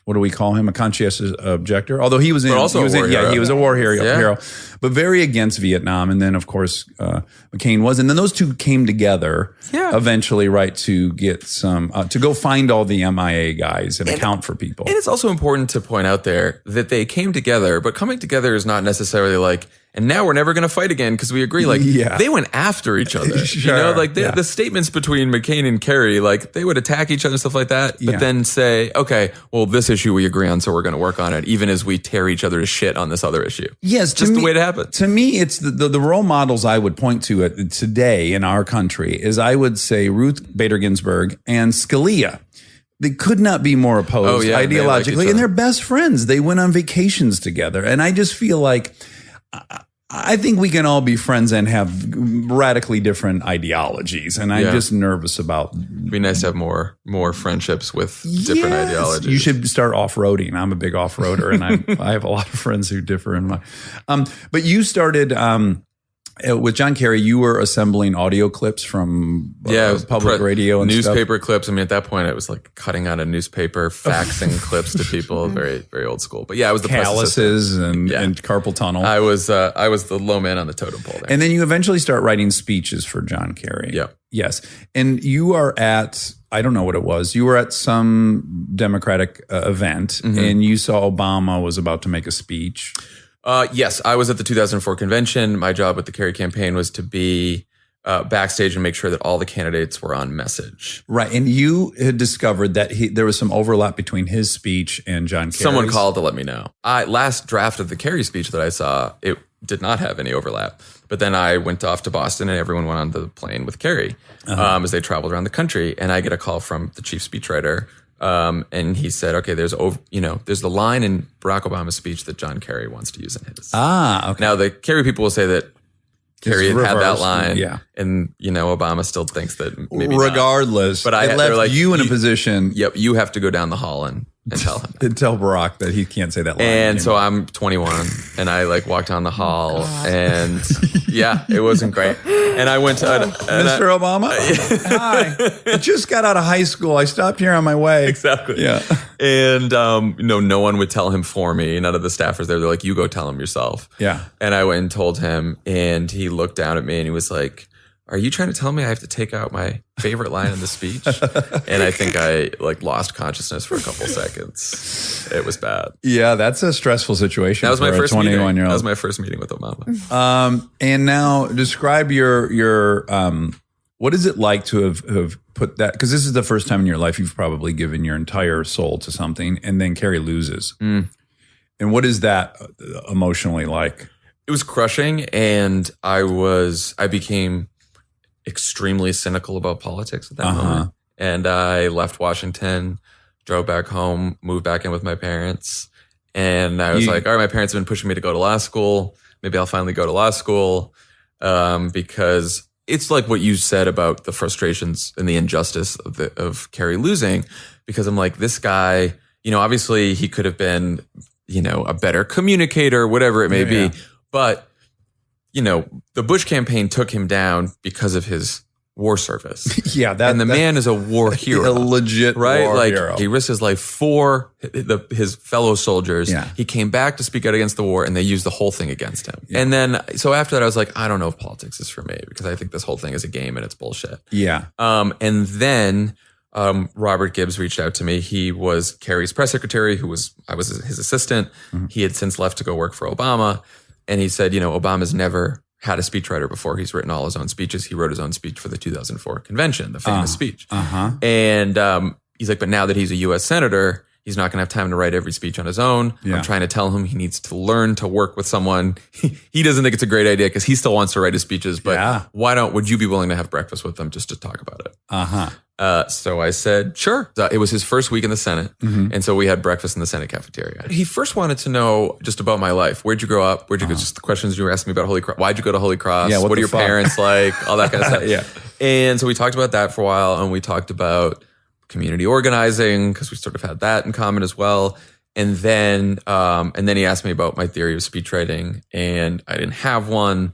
what do we call him? A conscientious objector. Although he was he was a war hero, but very against Vietnam. And then, of course, McCain was. And then those two came together eventually, right, to get some, to go find all the MIA guys and account for people. And it's also important to point out there that they came together, but coming together is not necessarily like, and now we're never going to fight again because we agree. Like they went after each other. The statements between McCain and Kerry, like they would attack each other and stuff like that, but then say, okay, well, this issue we agree on, so we're going to work on it, even as we tear each other to shit on this other issue. Yes, just the way it happens. To me, it's the role models I would point to today in our country is I would say Ruth Bader Ginsburg and Scalia. they could not be more opposed they like each ideologically, other. and they're best friends. They went on vacations together, and I just feel like I think we can all be friends and have radically different ideologies, and I'm just nervous about. It'd be nice to have more friendships with different Yes. ideologies. You should start off-roading. I'm a big off-roader, and I have a lot of friends who differ in my. But you started with John Kerry. You were assembling audio clips from public radio and newspaper clips. I mean, at that point, it was like cutting out a newspaper, faxing clips to people. Very, very old school. But yeah, I was the press calluses and carpal tunnel. I was the low man on the totem pole there. And then you eventually start writing speeches for John Kerry. Yeah. Yes. And you are at, I don't know what it was, you were at some Democratic event and you saw Obama was about to make a speech. Yes, I was at the 2004 convention. My job with the Kerry campaign was to be backstage and make sure that all the candidates were on message. Right. And you had discovered that there was some overlap between his speech and John Kerry's. Someone called to let me know. Last draft of the Kerry speech that I saw, it did not have any overlap. But then I went off to Boston and everyone went on the plane with Kerry as they traveled around the country. And I get a call from the chief speechwriter. And he said, okay, there's the line in Barack Obama's speech that John Kerry wants to use in his. Okay. Now the Kerry people will say that Kerry had that reversed, line, and Obama still thinks that maybe regardless. Not. But it left you in a position. Yep, you have to go down the hall and tell him. And tell Barack that he can't say that line. And so I'm 21, and I walked down the hall, and it wasn't great. And I went to Mr. Obama. Hi, I just got out of high school. I stopped here on my way. Exactly. Yeah. And no one would tell him for me. None of the staffers there. They're like, you go tell him yourself. Yeah. And I went and told him, and he looked down at me and he was like, are you trying to tell me I have to take out my favorite line in the speech? And I think I lost consciousness for a couple seconds. It was bad. Yeah, that's a stressful situation. That was my for a first meeting. 21-year-old. That was my first meeting with Obama. And now describe your what is it like to have put that, because this is the first time in your life you've probably given your entire soul to something, and then Kerry loses. And what is that emotionally like? It was crushing, and I became extremely cynical about politics at that moment. And I left Washington, drove back home, moved back in with my parents. And I was like, all right, my parents have been pushing me to go to law school. Maybe I'll finally go to law school. Because it's like what you said about the frustrations and the injustice of Kerry losing. Because I'm like, this guy, obviously he could have been, a better communicator, whatever it may be. But the Bush campaign took him down because of his war service. And the man is a war hero. A legit war hero. He risked his life for his fellow soldiers. Yeah. He came back to speak out against the war, and they used the whole thing against him. And then, so after that, I was like, I don't know if politics is for me, because I think this whole thing is a game and it's bullshit. Yeah. And then Robert Gibbs reached out to me. He was Kerry's press secretary, I was his assistant. He had since left to go work for Obama. And he said, Obama's never had a speechwriter before. He's written all his own speeches. He wrote his own speech for the 2004 convention, the famous speech. And he's like, but now that he's a U.S. senator, he's not going to have time to write every speech on his own. I'm trying to tell him he needs to learn to work with someone. He doesn't think it's a great idea because he still wants to write his speeches. But would you be willing to have breakfast with them just to talk about it? So I said, sure. It was his first week in the Senate. And so we had breakfast in the Senate cafeteria. He first wanted to know just about my life. Where'd you grow up? Where'd you go? Just the questions you were asking me about Holy Cross. Why'd you go to Holy Cross? Yeah, what are your parents like? All that kind of stuff. And so we talked about that for a while, and we talked about community organizing because we sort of had that in common as well. And then he asked me about my theory of speechwriting, and I didn't have one.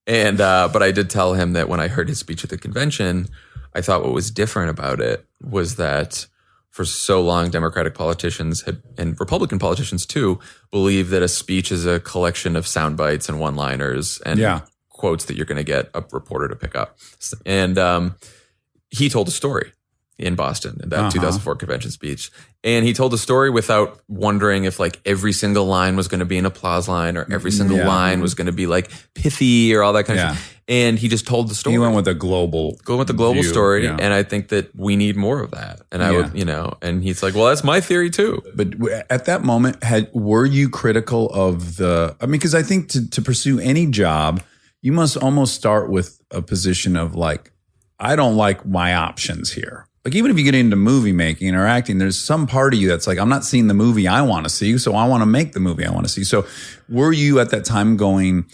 And but I did tell him that when I heard his speech at the convention, I thought what was different about it was that for so long, Democratic politicians and Republican politicians too, believe that a speech is a collection of sound bites and one-liners and quotes that you're going to get a reporter to pick up. And he told a story in Boston in that 2004 convention speech. And he told a story without wondering if every single line was going to be an applause line or every single line was going to be pithy or all that kind of stuff. And he just told the story. He went with a global view. Story. Yeah. And I think that we need more of that. And I would, and he's like, well, that's my theory too. But at that moment, were you critical of because I think to pursue any job, you must almost start with a position of I don't like my options here. like even if you get into movie making or acting, there's some part of you that's like, I'm not seeing the movie I want to see, so I want to make the movie I want to see. So were you at that time going,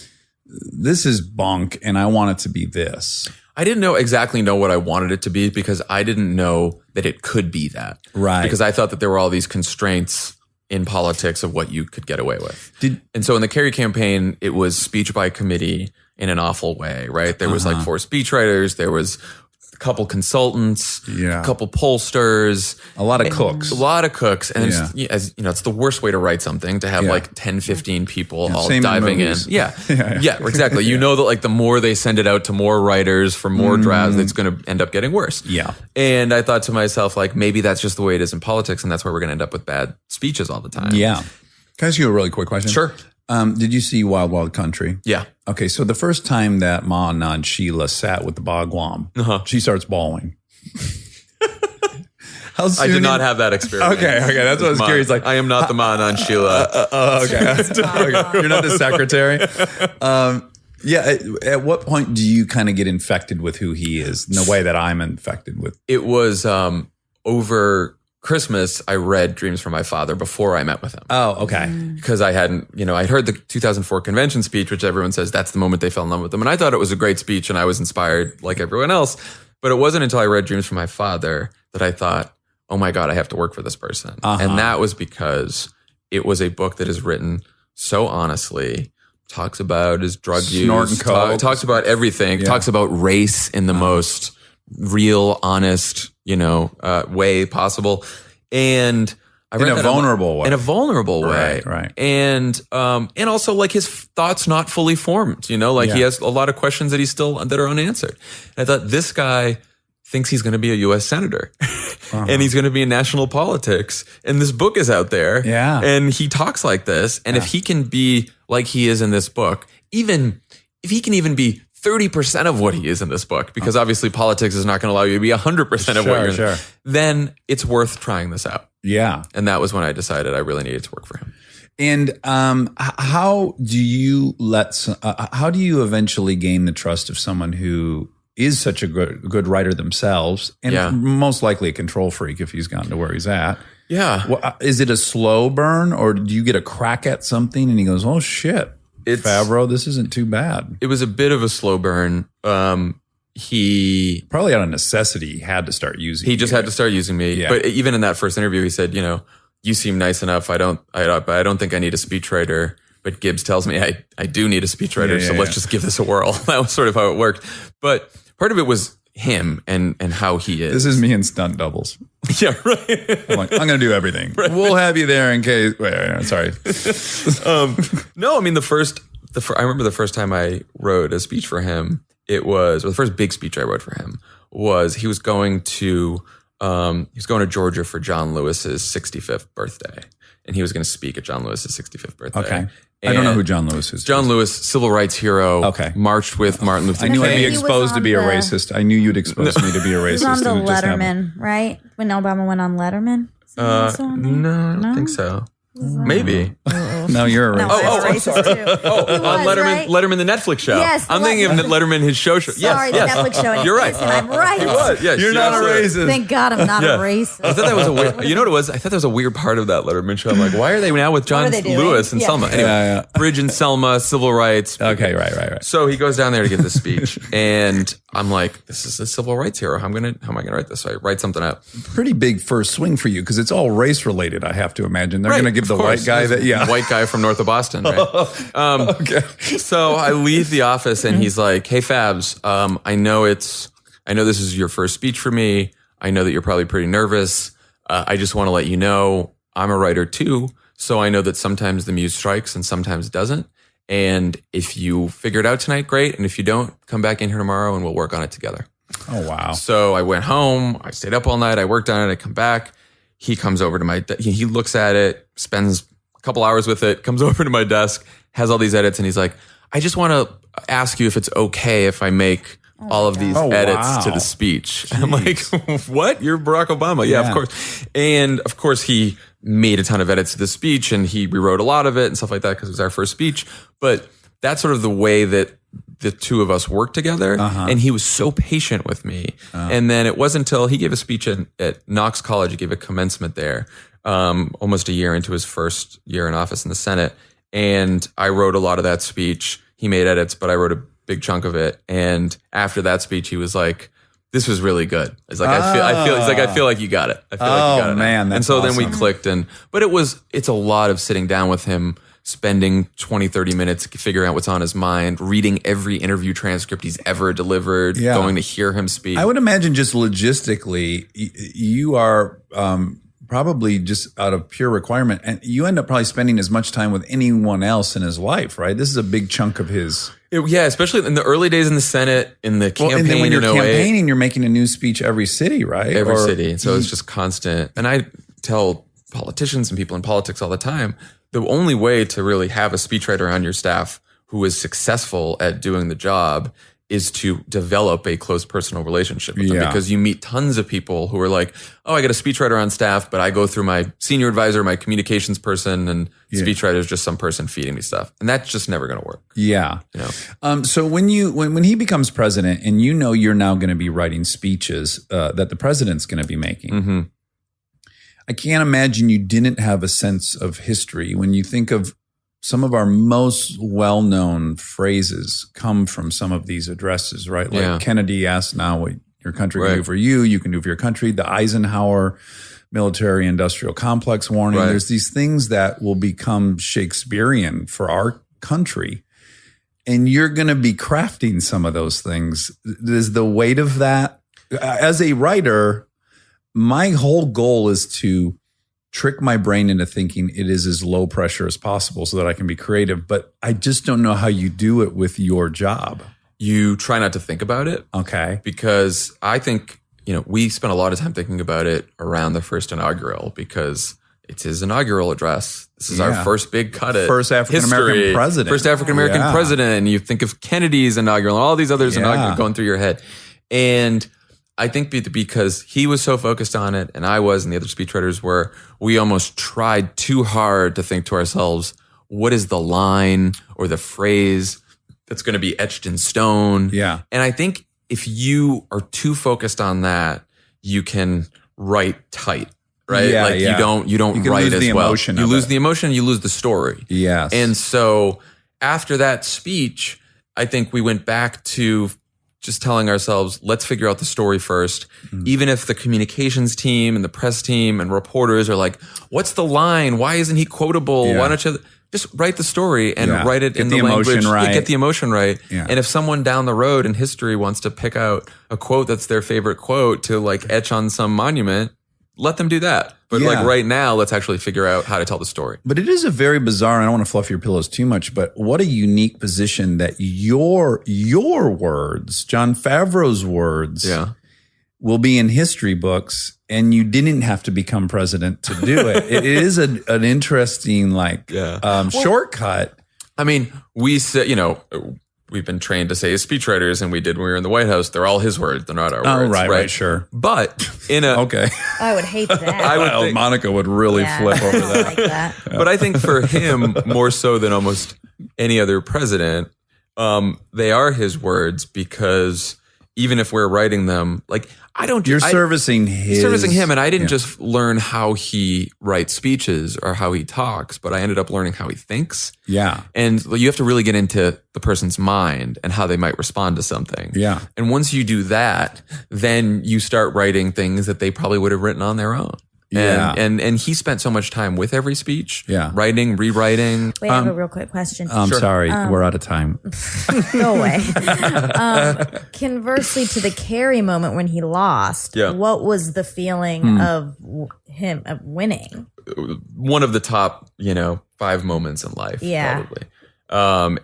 this is bunk and I want it to be this? I didn't exactly know what I wanted it to be because I didn't know that it could be that. Right. Because I thought that there were all these constraints in politics of what you could get away with. And so in the Kerry campaign, it was speech by committee in an awful way, right? There was like 4 speechwriters. There was a couple consultants, a couple pollsters. A lot of cooks. And as you know, it's the worst way to write something, to have like 10, 15 people all diving in. Yeah, exactly. You know that like the more they send it out to more writers for more drafts, it's going to end up getting worse. Yeah. And I thought to myself, like, maybe that's just the way it is in politics. And that's why we're going to end up with bad speeches all the time. Yeah. Can I ask you a really quick question? Sure. Did you see Wild Wild Country? Yeah. Okay, so the first time that Ma Anand Sheela sat with the Bhagwan, she starts bawling. How soon I did not have that experience. Okay, that's what I was curious. Like, I am not the Ma Anand Sheela. Okay. You're not the secretary. At what point do you kind of get infected with who he is in the way that I'm infected with? It was over Christmas, I read Dreams from My Father before I met with him. Oh, okay. Because I hadn't, I'd heard the 2004 convention speech, which everyone says that's the moment they fell in love with him. And I thought it was a great speech and I was inspired like everyone else. But it wasn't until I read Dreams from My Father that I thought, oh my God, I have to work for this person. And that was because it was a book that is written so honestly, talks about his drug use, talks about everything, talks about race in the most real, honest, way possible. And I read in a vulnerable way. In a vulnerable way. Right. And also like his thoughts not fully formed, he has a lot of questions that are unanswered. And I thought this guy thinks he's going to be a U.S. senator and he's going to be in national politics. And this book is out there. Yeah. And he talks like this. And if he can be like he is in this book, even if he can even be 30% of what he is in this book, because obviously politics is not going to allow you to be 100% of what you're in, then it's worth trying this out. Yeah. And that was when I decided I really needed to work for him. And how do you eventually gain the trust of someone who is such a good writer themselves and most likely a control freak if he's gotten to where he's at? Yeah. Well, is it a slow burn or do you get a crack at something and he goes, oh shit, Favreau, this isn't too bad? It was a bit of a slow burn. He probably out of necessity had to start using He just had to start using me. Yeah. But even in that first interview, he said, you seem nice enough. I don't think I need a speechwriter. But Gibbs tells me I do need a speechwriter. So let's just give this a whirl. That was sort of how it worked. But part of it was him and how he is. This is me in stunt doubles. Yeah, right. I'm going to do everything. Right. We'll have you there in case. Wait, sorry. No, I mean, I remember the first time I wrote a speech for him, the first big speech I wrote for him was he was going to Georgia for John Lewis's 65th birthday. And he was going to speak at John Lewis's 65th birthday. Okay. I don't know who John Lewis is. John Lewis, civil rights hero. Okay. Marched with Martin Luther King. I knew I'd be exposed to be a racist. I knew you'd expose me to be a racist. He was on the Letterman, right? When Obama went on Letterman? No, I don't think so. Maybe. No, you're a racist. I'm sorry. On Letterman, Letterman, the Netflix show. Yes, I'm thinking of Letterman, his show. Sorry, the Netflix show. You're right. I'm right. He was. Yes, you're not a racist. Thank God I'm not a racist. I thought that was a weird. You know what it was? I thought that was a weird part of that Letterman show. I'm like, why are they now with John Lewis and Selma? Anyway, Bridge and Selma, civil rights. Okay, right. So he goes down there to give this speech, and I'm like, this is a civil rights hero. How am I gonna write this? So I write something out. Pretty big first swing for you because it's all race related. I have to imagine they're going to give the white guy white guy from north of Boston, right? Okay. So I leave the office and he's like, hey Fabs, I know this is your first speech for me. I know that you're probably pretty nervous. I just want to let you know I'm a writer too. So I know that sometimes the muse strikes and sometimes it doesn't. And if you figure it out tonight, great. And if you don't, come back in here tomorrow and we'll work on it together. Oh, wow. So I went home. I stayed up all night. I worked on it. I come back. He comes over to he looks at it, spends a couple hours with it, comes over to my desk, has all these edits. And he's like, I just want to ask you if it's okay if I make all of these edits to the speech. And I'm like, what? You're Barack Obama. Yeah, of course. And of course, he made a ton of edits to the speech and he rewrote a lot of it and stuff like that because it was our first speech. But that's sort of the way that the two of us worked together, and he was so patient with me. And then it wasn't until he gave a speech at Knox College, he gave a commencement there, almost a year into his first year in office in the Senate. And I wrote a lot of that speech. He made edits, but I wrote a big chunk of it. And after that speech, he was like, this was really good. It's like, I feel like you got it. I feel like you got it. Man, that's and so awesome. then we clicked but it's a lot of sitting down with him, spending 20, 30 minutes figuring out what's on his mind, reading every interview transcript he's ever delivered, going to hear him speak. I would imagine just logistically, you are probably just out of pure requirement, and you end up probably spending as much time with anyone else in his life, right? This is a big chunk of his. Yeah, especially in the early days in the Senate, in the campaign. And then when you're in 08, campaigning, you're making a new speech every city, right? every city. So it's just constant. And I tell politicians and people in politics all the time, the only way to really have a speechwriter on your staff who is successful at doing the job is to develop a close personal relationship with them, because you meet tons of people who are like, oh, I got a speechwriter on staff, but I go through my senior advisor, my communications person, and speechwriter is just some person feeding me stuff. And that's just never going to work. Yeah. You know? So when he becomes president and you're now going to be writing speeches that the president's going to be making, I can't imagine you didn't have a sense of history. When you think of some of our most well-known phrases come from some of these addresses, right? Like Kennedy asked now what your country can do for you, you can do for your country. The Eisenhower military-industrial complex warning. There's these things that will become Shakespearean for our country. And you're going to be crafting some of those things. Is the weight of that? As a writer, my whole goal is to trick my brain into thinking it is as low pressure as possible so that I can be creative. But I just don't know how you do it with your job. You try not to think about it. Okay. Because I think, we spent a lot of time thinking about it around the first inaugural, because it's his inaugural address. This is our first big cut at first African-American president. First African-American president. And you think of Kennedy's inaugural and all these others inaugural going through your head. And I think because he was so focused on it, and I was, and the other speechwriters were, we almost tried too hard to think to ourselves, what is the line or the phrase that's going to be etched in stone? Yeah. And I think if you are too focused on that, you can write tight, right? You don't write as well. You lose the emotion, you lose the story. Yes. And so after that speech, I think we went back to just telling ourselves, let's figure out the story first. Even if the communications team and the press team and reporters are like, what's the line? Why isn't he quotable? Why don't you just write the story and write it in the language? Get the emotion right. Yeah. And if someone down the road in history wants to pick out a quote that's their favorite quote to like etch on some monument, let them do that. But like right now, let's actually figure out how to tell the story. But it is a very bizarre, and I don't want to fluff your pillows too much, but what a unique position that your words, Jon Favreau's words, will be in history books, and you didn't have to become president to do it. It is an interesting shortcut. I mean, we said, we've been trained to say as speechwriters, and we did when we were in the White House. They're all his words. They're not our words. Right, sure. But in a okay, I would hate that. Monica would really flip over that. Like that. But I think for him, more so than almost any other president, they are his words, because even if we're writing them, like you're servicing him, and I didn't just learn how he writes speeches or how he talks, but I ended up learning how he thinks. Yeah. And you have to really get into the person's mind and how they might respond to something. Yeah. And once you do that, then you start writing things that they probably would have written on their own. And he spent so much time with every speech, writing, rewriting. Wait, I have a real quick question. I'm sorry, we're out of time. Go away. Conversely to the Kerry moment when he lost, what was the feeling of him of winning? One of the top, 5 moments in life, probably.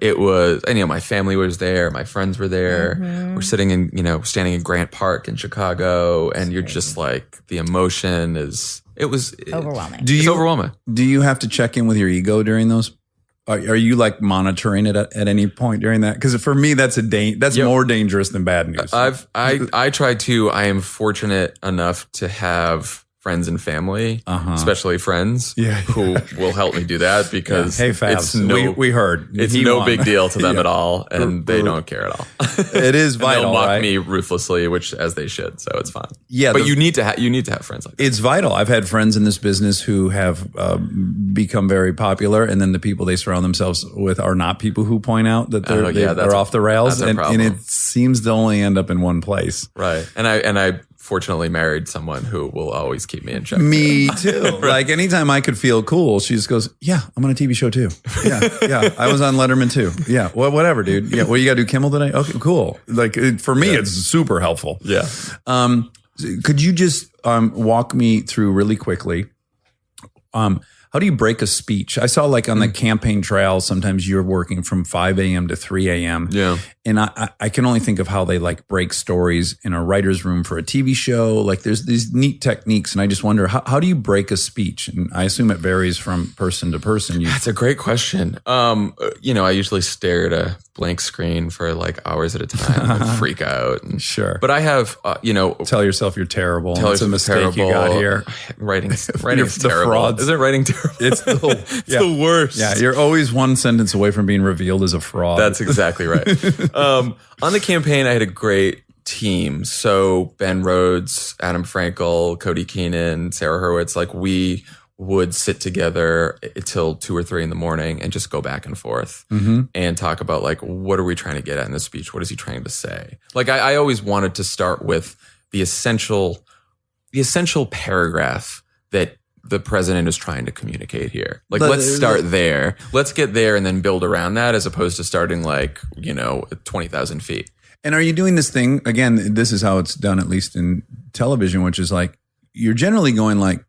It was, and my family was there, my friends were there. We're sitting in, standing in Grant Park in Chicago, and you're just like, the emotion is, overwhelming. It's overwhelming. Do you have to check in with your ego during those? Are you like monitoring it at any point during that? Because for me, that's more dangerous than bad news. I try to. I am fortunate enough to have friends and family, Uh-huh. especially friends Yeah. who will help me do that because Hey, Fabs, we heard. it's He no won. big deal to them at all, and they don't care at all. It is And vital, they'll mock right? me ruthlessly, which as they should, so it's fine. Yeah, but the- you need to have friends like that. It's vital. I've had friends in this business who have become very popular, and then the people they surround themselves with are not people who point out that Oh, yeah, they're off the rails, that's a and problem. it seems to only end up in one place. Right. And I fortunately married someone who will always keep me in check. Me too. Like anytime I could feel cool, she just goes, "Yeah, I'm on a TV show too. Yeah. I was on Letterman too. Yeah, well, whatever, dude. Yeah, well, you got to do Kimmel today. Okay, cool. Like for me, it's super helpful. Yeah. Could you just walk me through really quickly? How do you break a speech? I saw like on the campaign trail, sometimes you're working from 5 a.m. to 3 a.m. Yeah. And I can only think of how they like break stories in a writer's room for a TV show. Like there's these neat techniques. And I just wonder, how do you break a speech? And I assume it varies from person to person. That's a great question. I usually stare at a blank screen for like hours at a time and freak out. And, Sure. But I have, Tell yourself you're terrible. tell It's a yourself mistake you got here. Writing's The terrible. frauds. Isn't writing terrible? It's the worst. Yeah, you're always one sentence away from being revealed as a fraud. That's exactly right. On the campaign, I had a great team. So Ben Rhodes, Adam Frankel, Cody Keenan, Sarah Hurwitz, like we would sit together till 2 or 3 in the morning and just go back and forth and talk about like, what are we trying to get at in this speech? What is he trying to say? Like I always wanted to start with the essential paragraph that the president is trying to communicate here. Like, let's start there. Let's get there and then build around that as opposed to starting like, 20,000 feet. And are you doing this thing, again, this is how it's done, at least in television, which is like, you're generally going like,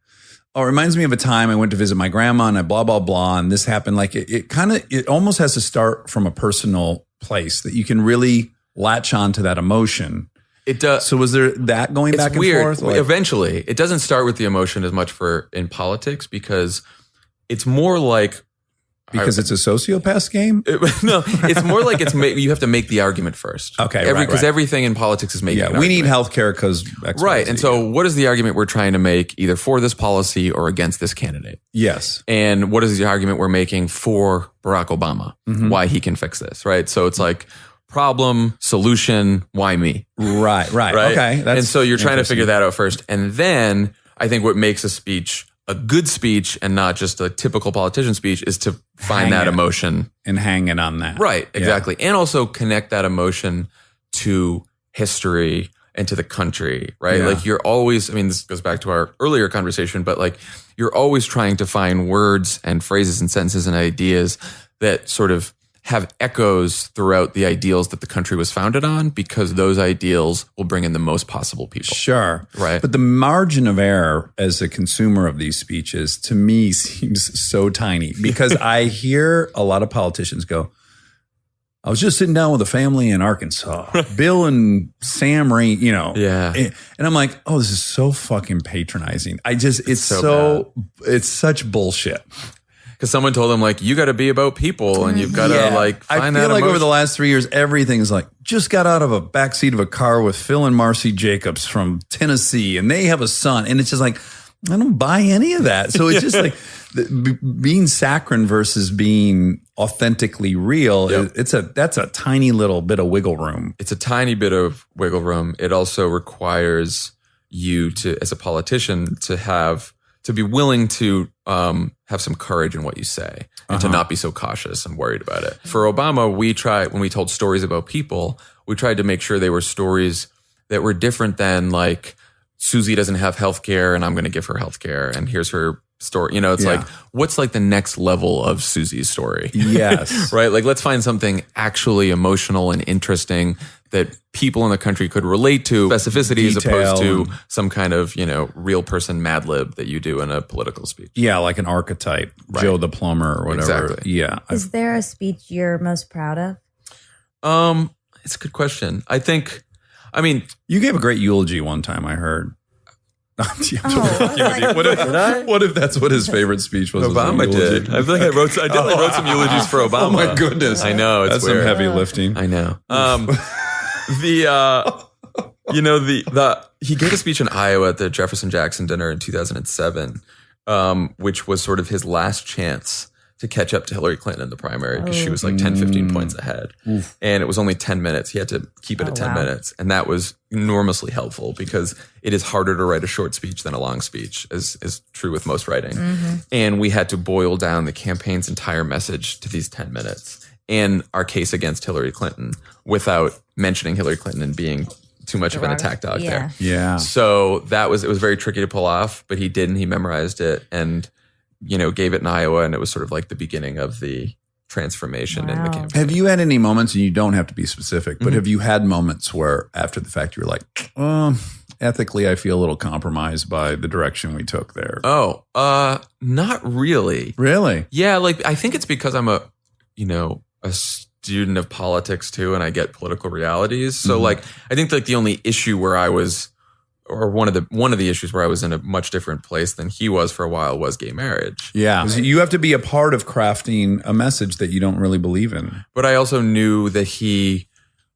oh, it reminds me of a time I went to visit my grandma and I blah, blah, blah. And this happened. Like it almost has to start from a personal place that you can really latch on to that emotion. It does. So was there that going back and weird. forth? Like, Eventually, it doesn't start with the emotion as much in politics because it's more like because it's a sociopath game? No, it's more like you have to make the argument first. Okay, because everything in politics is making. Yeah, an we need argument. healthcare because Right, and so what is the argument we're trying to make either for this policy or against this candidate? Yes, and what is the argument we're making for Barack Obama? Why he can fix this? Right, so it's like problem, solution, why me? Right. Okay, and so you're trying to figure that out first, and then I think what makes a speech a good speech and not just a typical politician speech is to find that emotion and hang it on that. Right, exactly. And also connect that emotion to history and to the country, right? Yeah. Like you're always, this goes back to our earlier conversation, but like you're always trying to find words and phrases and sentences and ideas that sort of have echoes throughout the ideals that the country was founded on, because those ideals will bring in the most possible people. Sure. Right. But the margin of error as a consumer of these speeches to me seems so tiny, because I hear a lot of politicians go, I was just sitting down with a family in Arkansas, Bill and Sam Rain, Yeah. And I'm like, oh, this is so fucking patronizing. It's such bullshit. Because someone told them, like, you got to be about people and you've got to, like, find that I feel like emotion. over the last 3 years, everything's like, just got out of a backseat of a car with Phil and Marcy Jacobs from Tennessee, and they have a son. And it's just like, I don't buy any of that. So it's just like being saccharine versus being authentically real. Yep. That's a tiny little bit of wiggle room. It's a tiny bit of wiggle room. It also requires you to, as a politician, to be willing to have some courage in what you say and to not be so cautious and worried about it. For Obama, when we told stories about people, we tried to make sure they were stories that were different than like, Susie doesn't have healthcare and I'm going to give her healthcare and here's her story. It's like, what's like the next level of Susie's story? Yes. Right? Like, let's find something actually emotional and interesting that people in the country could relate to, specificity as opposed to some kind of, real person Mad Lib that you do in a political speech. Yeah, like an archetype, Right. Joe the plumber or whatever. Exactly. Yeah. Is there a speech you're most proud of? It's a good question. You gave a great eulogy one time, I heard. Oh, What if that's what his favorite speech was? Obama was a eulogy? did. I feel like I definitely wrote some eulogies for Obama. Oh my goodness. I know. It's That's weird. some heavy lifting. I know. You know, he gave a speech in Iowa at the Jefferson Jackson dinner in 2007, which was sort of his last chance to catch up to Hillary Clinton in the primary because she was like 10, 15 points ahead. Oof. And it was only 10 minutes. He had to keep it at 10 minutes. And that was enormously helpful because it is harder to write a short speech than a long speech, as is true with most writing. And we had to boil down the campaign's entire message to these 10 minutes and our case against Hillary Clinton without mentioning Hillary Clinton and being too much of an attack dog there. Yeah. So it was very tricky to pull off, but he did, and he memorized it and, you know, gave it in Iowa, and it was sort of like the beginning of the transformation in the campaign. Have you had any moments, and you don't have to be specific, but have you had moments where after the fact you're like, ethically I feel a little compromised by the direction we took there? Oh, not really. Really? Yeah, like I think it's because I'm a student of politics too, and I get political realities. So like I think like the only issue where I was, or one of the issues where I was in a much different place than he was for a while was gay marriage. Yeah. You have to be a part of crafting a message that you don't really believe in. But I also knew that he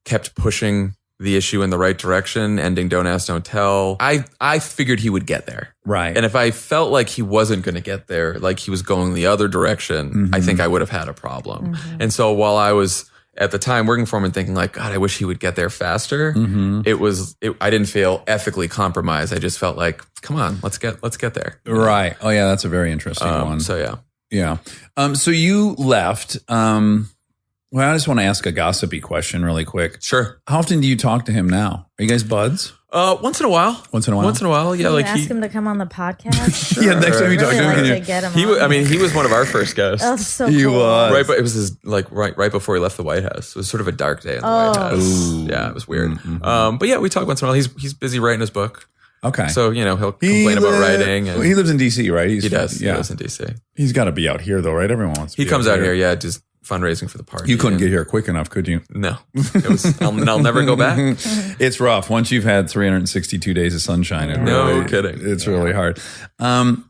kept pushing the issue in the right direction, ending Don't Ask, Don't Tell. I figured he would get there. Right. And if I felt like he wasn't going to get there, like he was going the other direction, I think I would have had a problem. And so while I was at the time working for him and thinking like, God, I wish he would get there faster. I didn't feel ethically compromised. I just felt like, come on, let's get there. Right. Oh yeah. That's a very interesting one. So yeah. Yeah. So you left, well, I just want to ask a gossipy question really quick. Sure. How often do you talk to him now? Are you guys buds? Once in a while. Once in a while? Yeah. Can like you ask him to come on the podcast? Yeah, next time you talk to him, Really can like to get him He on. was one of our first guests. Oh, so He cool. was. Right, but it was right before he left the White House. It was sort of a dark day in the White House. Ooh. Yeah, it was weird. But yeah, we talk once in a while. He's busy writing his book, Okay. so you know he'll complain about writing. And he lives in D.C., right? he does. Yeah. He lives in DC. He's got to be out here, though, right? Everyone wants to He be comes out here, yeah, just fundraising for the party. You couldn't and- get here quick enough, could you? No, it was. I'll never go back. It's rough. Once you've had 362 days of sunshine, No kidding. It's really hard.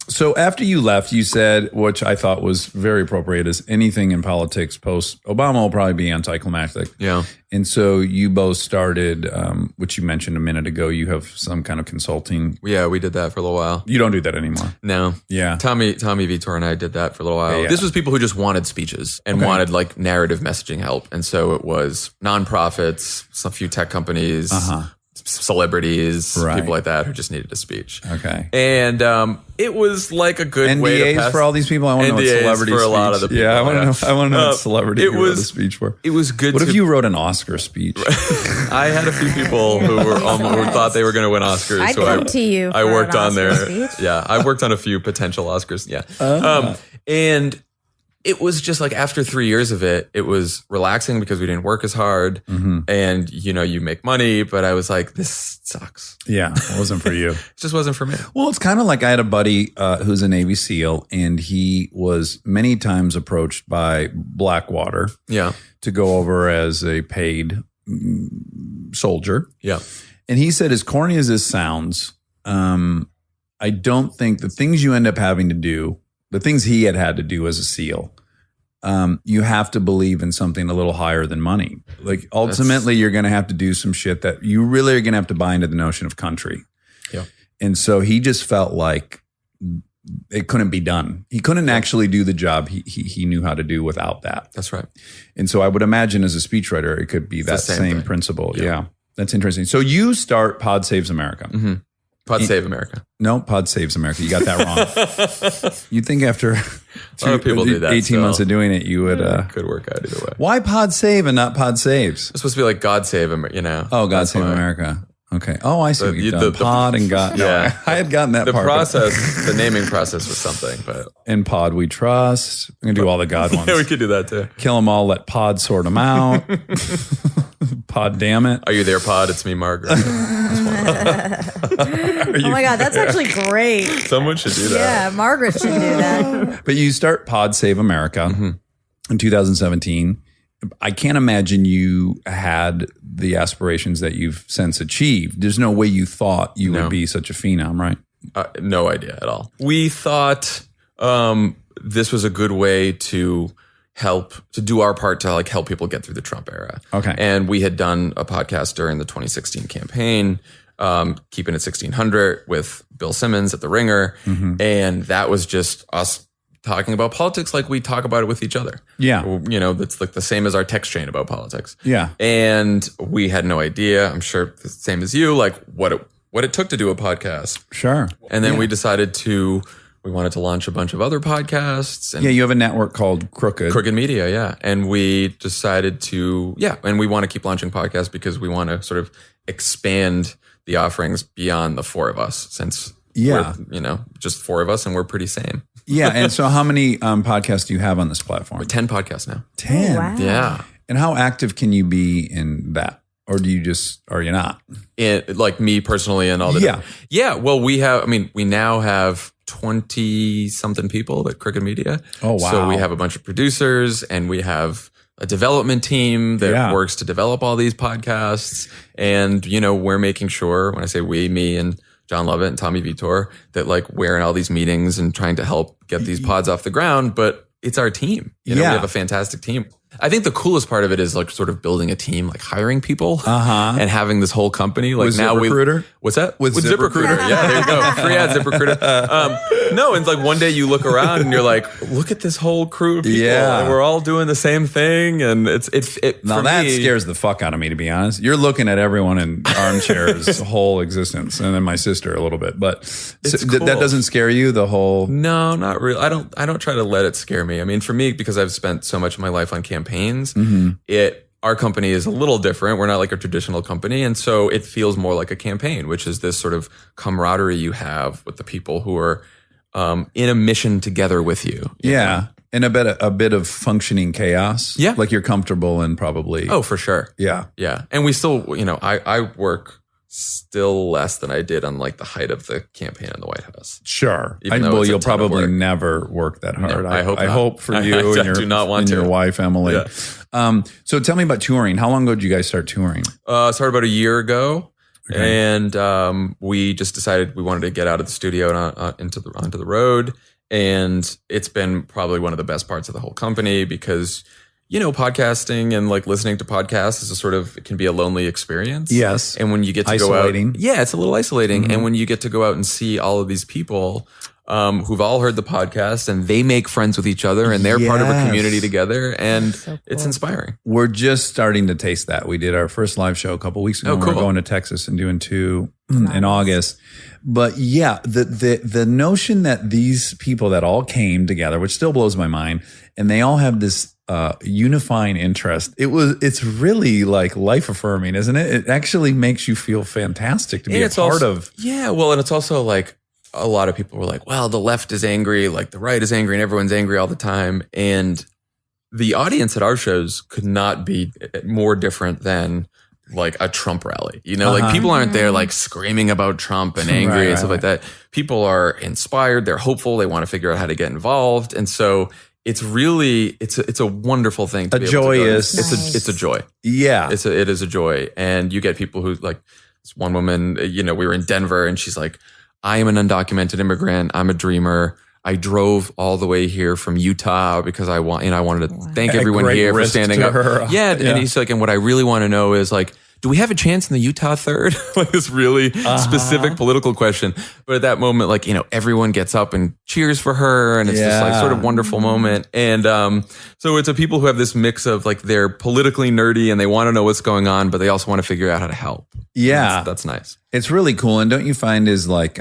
So after you left, you said, which I thought was very appropriate, is anything in politics post Obama will probably be anticlimactic. Yeah. And so you both started, which you mentioned a minute ago, you have some kind of consulting. Yeah, we did that for a little while. You don't do that anymore. No. Yeah. Tommy Vitor and I did that for a little while. Yeah. This was people who just wanted speeches and wanted like narrative messaging help. And so it was nonprofits, a few tech companies, celebrities, Right. people like that who just needed a speech. Okay. And it was like a good way to NDAs pass. for all these people? I want to know what NDAs celebrity for a speech. lot of the people. Yeah, I want to know what celebrity it you wrote a was- speech for. It was good What to if you wrote an Oscar speech? I had a few people who were who thought they were going to win Oscars. I'd so come to you I for worked an on Oscar their speech. Yeah, I worked on a few potential Oscars. Yeah, and it was just like after 3 years of it, it was relaxing because we didn't work as hard, and you make money. But I was like, this sucks. Yeah, it wasn't for you. It just wasn't for me. Well, it's kind of like I had a buddy who's a Navy SEAL, and he was many times approached by Blackwater Yeah, to go over as a paid soldier. yeah, And he said, as corny as this sounds, I don't think the things you end up having to do, the things he had to do as a SEAL, you have to believe in something a little higher than money. Like ultimately, you're going to have to do some shit that you really are going to have to buy into the notion of country. Yeah. And so he just felt like it couldn't be done. He couldn't actually do the job he knew how to do without that. that's right. And so I would imagine as a speechwriter, it could be that the same same thing. principle. Yeah. That's interesting. So you start Pod Saves America. Pod Save America. No, Pod Saves America. You got that wrong. You'd think after A lot of people do that 18 still. months of doing it, you would. Could work out either way. Why Pod Save and not Pod Saves? It's supposed to be like God Save America. Oh, God That's Save why. America. Okay. Oh, I see what you've done. the- Pod and God. No, Yeah. I had gotten that The part. but- process, the naming process was something, but In Pod we trust. I'm going to do all the God ones. yeah, we could do that too. Kill them all, let Pod sort them out. Pod damn it. Are you there, Pod? It's me, Margaret. Oh my God, that's actually great. Someone should do that. Yeah, Margaret should do that. But you start Pod Save America in 2017. I can't imagine you had the aspirations that you've since achieved. There's no way you thought you No. would be such a phenom, right? No idea at all. We thought this was a good way to do our part to like help people get through the Trump era. Okay. And we had done a podcast during the 2016 campaign, Keeping It 1600 with Bill Simmons at The Ringer. And that was just us talking about politics like we talk about it with each other. Yeah. You know, it's like the same as our text chain about politics. Yeah. And we had no idea, I'm sure the same as you, like what it took to do a podcast. Sure. And then we decided we wanted to launch a bunch of other podcasts. And Yeah, you have a network called Crooked. Media, yeah. And we decided and we want to keep launching podcasts because we want to sort of expand the offerings beyond the four of us since we're, just four of us and we're pretty same. Yeah. And so how many podcasts do you have on this platform? 10 podcasts now. 10. Oh, wow. Yeah. And how active can you be in that? Or are you not? Like me personally and all that. Yeah. Yeah. Well, we now have 20 something people at Crooked Media. Oh, wow. So we have a bunch of producers and we have a development team that works to develop all these podcasts. And, we're making sure, when I say we, me and John Lovett and Tommy Vitor, that like we're in all these meetings and trying to help get these pods off the ground, but it's our team. We have a fantastic team. I think the coolest part of it is like sort of building a team, like hiring people and having this whole company. Like With now ZipRecruiter? What's that? With ZipRecruiter. Yeah, there you go. Free ad ZipRecruiter. No, and like one day you look around and you're like, look at this whole crew of people. Yeah. And we're all doing the same thing. And it Now for that me, scares the fuck out of me, to be honest. You're looking at everyone in Armchair's whole existence, and then my sister a little bit. But cool. that doesn't scare you, the whole... No, not really. I don't try to let it scare me. I mean, for me, because I've spent so much of my life on campaigns, our company is a little different. We're not like a traditional company. And so it feels more like a campaign, which is this sort of camaraderie you have with the people who are in a mission together with you. Yeah. And a bit of functioning chaos. Yeah. Like you're comfortable in probably... Oh, for sure. Yeah. Yeah. And we still, I work still less than I did on like the height of the campaign in the White House. Sure. Even though it's a You'll ton of probably work. never work that hard. No, I hope I not. hope for you I and your, do not want and to. your wife, Emily. Yeah. So tell me about touring. How long ago did you guys start touring? Started about a year ago. Okay. And we just decided we wanted to get out of the studio and onto the road. And it's been probably one of the best parts of the whole company because, podcasting and like listening to podcasts it can be a lonely experience. Yes. And when you get to Isolating. go out, it's a little isolating. And when you get to go out and see all of these people who've all heard the podcast and they make friends with each other and they're part of a Yes. community together and So it's cool. inspiring. We're just starting to taste that. We did our first live show a couple weeks ago. Oh, cool. We're going to Texas and doing 2 in August. But yeah, the notion that these people that all came together, which still blows my mind, and they all have this unifying interest. It's really like life affirming, isn't it? It actually makes you feel fantastic to be a part of. Yeah, well, and it's also like a lot of people were like, well, the left is angry, like the right is angry, and everyone's angry all the time. And the audience at our shows could not be more different than like a Trump rally. Like people aren't there like screaming about Trump and angry Right, and stuff like that. People are inspired, they're hopeful, they want to figure out how to get involved. And so it's really it's a wonderful thing to be able to go. Joyous. It's a joy. Yeah. It is a joy. And you get people who like this one woman, we were in Denver and she's like, I am an undocumented immigrant. I'm a dreamer. I drove all the way here from Utah because I wanted to thank At everyone great here for risk standing to up. her. Yeah. And he's like, and what I really want to know is like, do we have a chance in the Utah third? Like this really specific political question. But at that moment, like, everyone gets up and cheers for her. And it's this like sort of wonderful moment. And so it's a people who have this mix of like they're politically nerdy and they want to know what's going on, but they also want to figure out how to help. Yeah. That's nice. It's really cool. And don't you find is like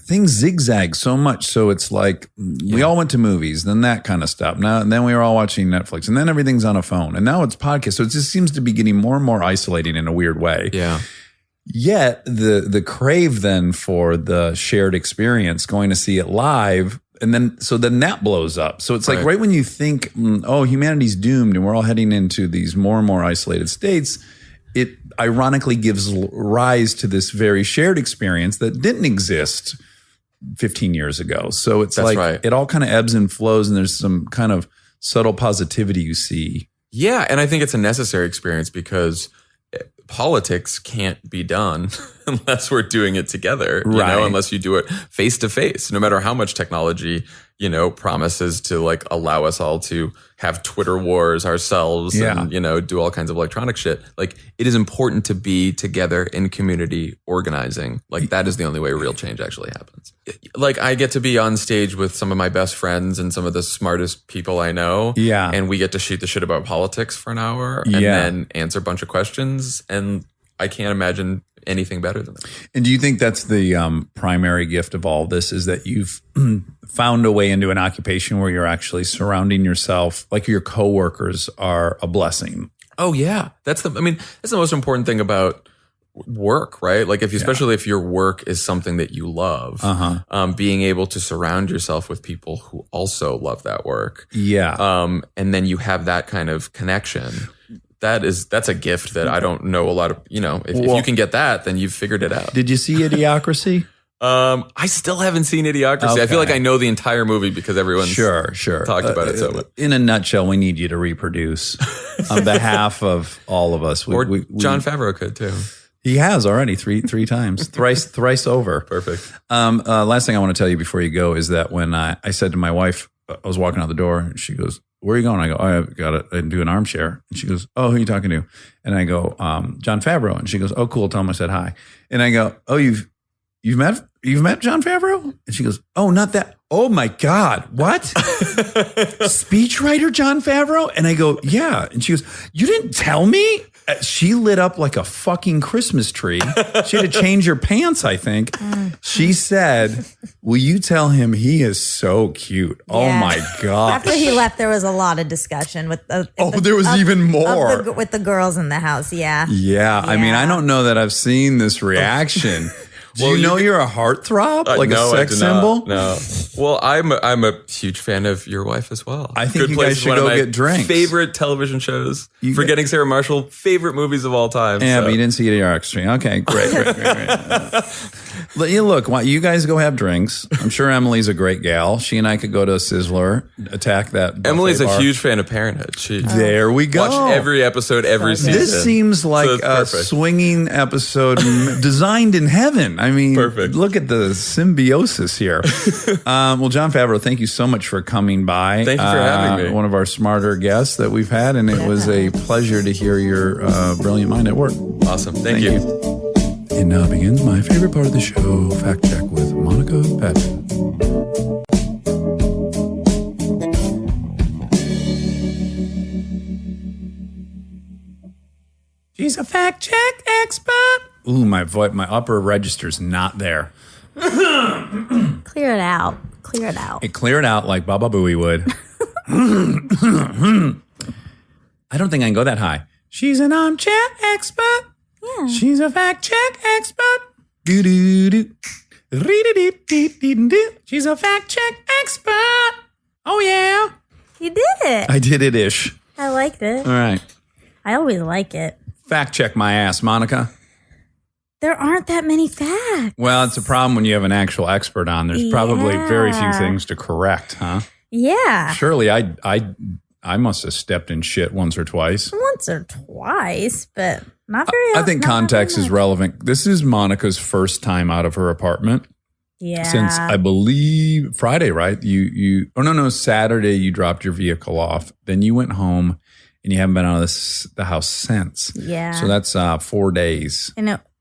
things zigzag so much. So it's like we all went to movies, then that kind of stuff. Now and then we were all watching Netflix, and then everything's on a phone, and now it's podcast. So it just seems to be getting more and more isolating in a weird way. Yeah. Yet the crave then for the shared experience, going to see it live, and then that blows up. So it's like right when you think, humanity's doomed, and we're all heading into these more and more isolated states, it ironically gives rise to this very shared experience that didn't exist 15 years ago. So it's it all kind of ebbs and flows, and there's some kind of subtle positivity you see. Yeah. And I think it's a necessary experience because politics can't be done unless we're doing it together, unless you do it face to face, no matter how much technology promises to like allow us all to have Twitter wars ourselves and, do all kinds of electronic shit. Like it is important to be together in community organizing. Like that is the only way real change actually happens. Like I get to be on stage with some of my best friends and some of the smartest people I know. Yeah. And we get to shoot the shit about politics for an hour and then answer a bunch of questions. And I can't imagine anything better than that. And do you think that's the primary gift of all this is that you've found a way into an occupation where you're actually surrounding yourself, like your coworkers are a blessing? Oh yeah. That's the most important thing about work, right? Like especially if your work is something that you love, being able to surround yourself with people who also love that work. Yeah. And then you have that kind of connection. That's a gift that I don't know a lot of, if you can get that, then you've figured it out. Did you see Idiocracy? I still haven't seen Idiocracy. Okay. I feel like I know the entire movie because everyone's talked about it so much. In a nutshell, we need you to reproduce on behalf of all of us. Jon Favreau could too. He has already three times, thrice over. Perfect. Last thing I want to tell you before you go is that when I said to my wife, I was walking out the door and she goes, "Where are you going?" I go, "Oh, I've got to do an armchair." And she goes, "Oh, who are you talking to?" And I go, "Jon Favreau." And she goes, "Oh, cool. Tell him I said hi." And I go, "Oh, you've met Jon Favreau?" And she goes, "Oh, not that. Oh my God. What? Speechwriter Jon Favreau?" And I go, "Yeah." And she goes, "You didn't tell me?" She lit up like a fucking Christmas tree. She had to change her pants, I think. She said, "Will you tell him he is so cute?" Yeah. Oh my God. After he left, there was a lot of discussion with there was even more. With the girls in the house. Yeah. Yeah. I mean, I don't know that I've seen this reaction. Do you know you're a heartthrob? Like no, a sex symbol? No. Well, I'm a huge fan of your wife as well. I think you guys should go get drinks. Favorite television shows. Forgetting Sarah Marshall, favorite movies of all time. Yeah, but you didn't see Idiocracy. Okay, great. Look, you guys go have drinks. I'm sure Emily's a great gal. She and I could go to a Sizzler, attack that. Emily's a huge fan of Parenthood. There we go. Watch every episode, every season. This seems like a swinging episode designed in heaven. I mean, perfect. Look at the symbiosis here. Well, Jon Favreau, thank you so much for coming by. Thank you for having me. One of our smarter guests that we've had, and it was a pleasure to hear your brilliant mind at work. Awesome. Thank you. And now begins my favorite part of the show, Fact Check with Monica Patton. She's a fact check expert. Ooh, my upper register's not there. Clear it out. It cleared out like Baba Booey would. I don't think I can go that high. She's an armchair expert. Yeah. She's a fact check expert. Do do do. She's a fact check expert. Oh yeah. You did it. I did it ish. I liked it. All right. I always like it. Fact check my ass, Monica. There aren't that many facts. Well, it's a problem when you have an actual expert on. There's probably very few things to correct, huh? Yeah. Surely I must have stepped in shit once or twice. Once or twice, but not very often. I think context is relevant. This is Monica's first time out of her apartment. Yeah. Since I believe Friday, right? Saturday you dropped your vehicle off. Then you went home and you haven't been out of the house since. Yeah. So that's 4 days.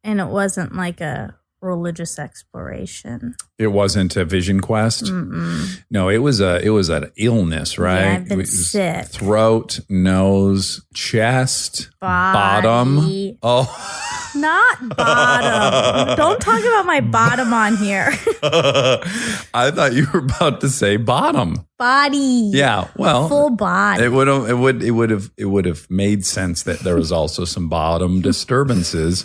And it wasn't like a religious exploration. It wasn't a vision quest. Mm-mm. No, it was an illness, right? Yeah, I've been sick. Throat, nose, chest, bottom. Oh, not bottom. Don't talk about my bottom on here. I thought you were about to say bottom. Body. Yeah, well, full body. It would have made sense that there was also some bottom disturbances.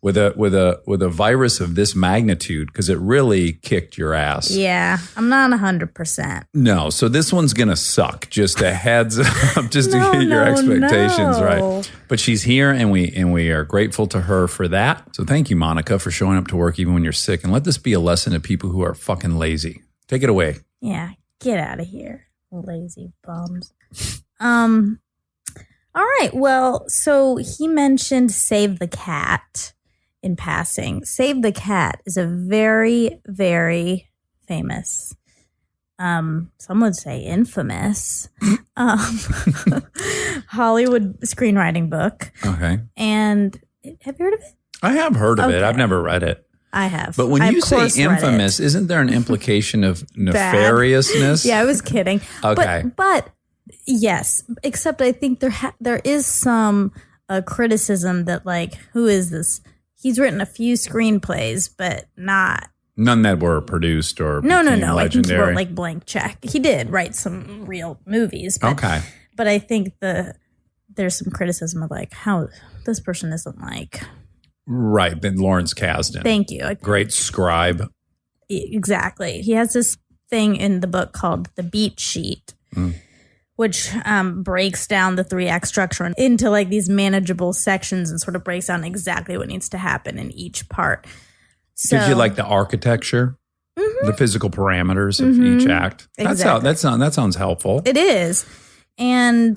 With a virus of this magnitude, because it really kicked your ass. Yeah, I'm not 100%. No, so this one's gonna suck. Just a heads up, just to get your expectations right. But she's here, and we are grateful to her for that. So thank you, Monica, for showing up to work even when you're sick. And let this be a lesson to people who are fucking lazy. Take it away. Yeah, get out of here, lazy bums. All right. Well, so he mentioned Save the Cat. In passing, Save the Cat is a very, very famous some would say infamous, Hollywood screenwriting book. Okay. And have you heard of it? I have heard of it. Okay. I've never read it. I have. But when I, you of say course, read infamous, it. isn't there an implication of nefariousness? Yeah, I was kidding. Okay. But yes, except I think there is some criticism that, like, who is this? He's written a few screenplays, but not. None that were produced or No. legendary. I think he wrote like blank check. He did write some real movies. But, Okay. But I think there's some criticism of like how this person isn't like. Right. Then Lawrence Kasdan. Thank you. Great scribe. Exactly. He has this thing in the book called the beat sheet, which breaks down the 3-act structure into like these manageable sections and sort of breaks down exactly what needs to happen in each part. So, Gives you like the architecture, the physical parameters of each act. Exactly. That sounds helpful. It is. And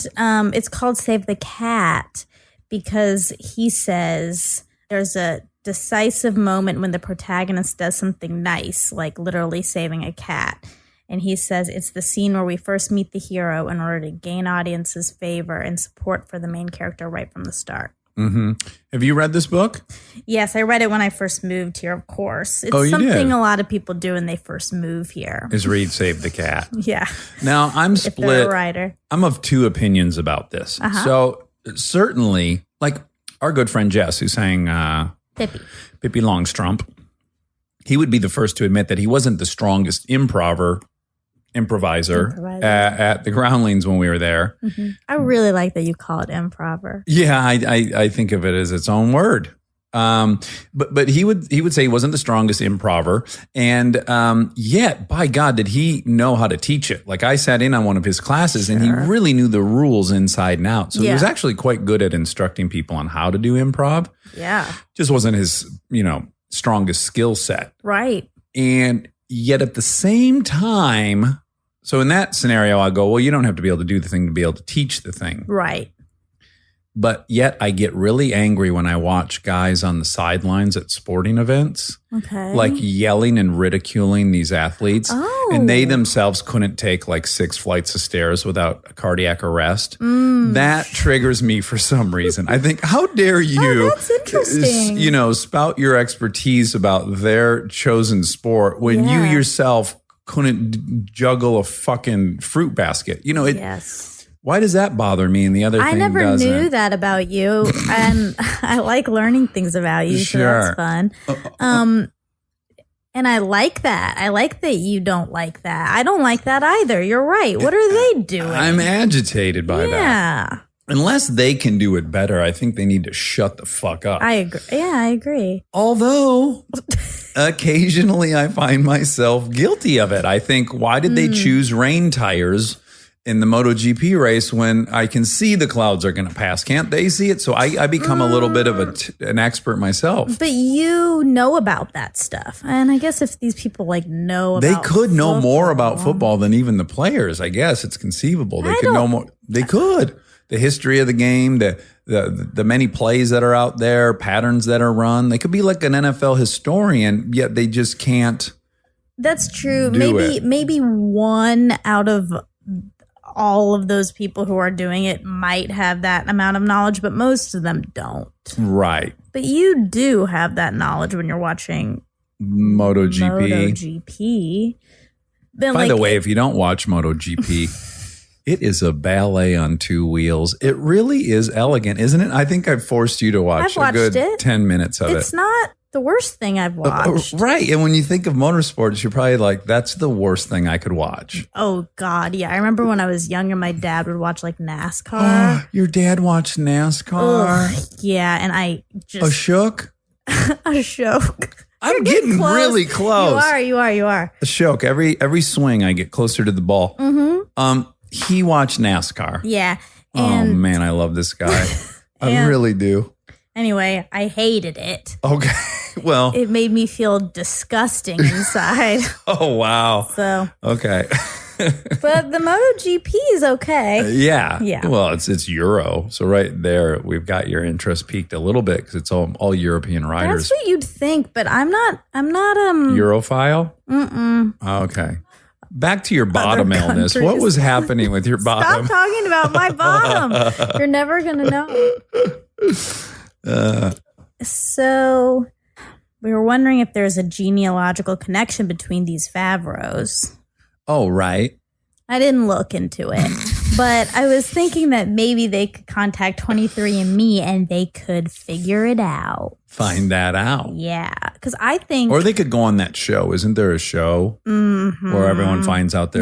it's called Save the Cat because he says there's a decisive moment when the protagonist does something nice, like literally saving a cat. And he says it's the scene where we first meet the hero in order to gain audience's favor and support for the main character right from the start. Mm-hmm. Have you read this book? Yes, I read it when I first moved here, of course. It's Oh, you something did? a lot of people do when they first move here. Is read Save the Cat. Yeah. Now, I'm If they're a split. writer. I'm of two opinions about this. So certainly, like our good friend Jess, who sang Pippi Longstrump, he would be the first to admit that he wasn't the strongest improviser at the Groundlings when we were there. I really like that you call it improver. Yeah, I think of it as its own word. But he would say he wasn't the strongest improver, and yet, by God, did he know how to teach it? Like I sat in on one of his classes, and he really knew the rules inside and out. So he was actually quite good at instructing people on how to do improv. Yeah. Just wasn't his strongest skill set. Right. And yet at the same time, so in that scenario, I go, well, you don't have to be able to do the thing to be able to teach the thing. Right. But yet I get really angry when I watch guys on the sidelines at sporting events, like yelling and ridiculing these athletes. And they themselves couldn't take like 6 flights of stairs without a cardiac arrest. That triggers me for some reason. I think, how dare you, that's interesting. Spout your expertise about their chosen sport when you yourself couldn't juggle a fucking fruit basket. Yes. Why does that bother me and the other I thing never doesn't? knew that about you, and I like learning things about you, so that's fun. And I like that. I like that you don't like that. I don't like that either. You're right. What are they doing? I'm agitated by that. Yeah. Unless they can do it better, I think they need to shut the fuck up. I agree. Yeah, I agree. Although occasionally I find myself guilty of it. I think, why did they choose rain tires in the MotoGP race when I can see the clouds are going to pass? Can't they see it? So I become a little bit of an expert myself. But you know about that stuff. And I guess if these people know about They could know more football- about football than even the players. I guess it's conceivable. They could know more. They could. The history of the game, the many plays that are out there, patterns that are run. They could be like an NFL historian, yet they just can't. That's true. Do it. Maybe one out of all of those people who are doing it might have that amount of knowledge, but most of them don't. Right. But you do have that knowledge when you're watching MotoGP. Then, By the way, if you don't watch MotoGP, it is a ballet on 2 wheels. It really is elegant, isn't it? I think I've forced you to watch I've watched a good it. 10 minutes of it's it. not the worst thing I've watched. Right. And when you think of motorsports, you're probably like, that's the worst thing I could watch. Oh, God. Yeah. I remember when I was younger, my dad would watch NASCAR. Your dad watched NASCAR? Ugh, yeah. And I just. Ashok? Ashok. I'm getting really close. You are. Ashok, every swing I get closer to the ball. He watched NASCAR. Yeah. Oh, And man, I love this guy. I And- really do. anyway, I hated it. Okay. Well. It made me feel disgusting inside. Oh, wow. So, Okay. but the MotoGP is okay. Yeah. Yeah. Well, it's Euro. So right there, we've got your interest peaked a little bit because it's all European riders. That's what you'd think, but I'm not. Europhile? Mm-mm. Okay. Back to your bottom illness. What countries. was happening with your bottom? Stop talking about my bottom. You're never going to know. So we were wondering if there's a genealogical connection between these Favreaus. Oh, right. I didn't look into it, but I was thinking that maybe they could contact 23andMe and they could figure it out. Find that out. Yeah, because I think... Or they could go on that show. Isn't there a show where everyone finds out they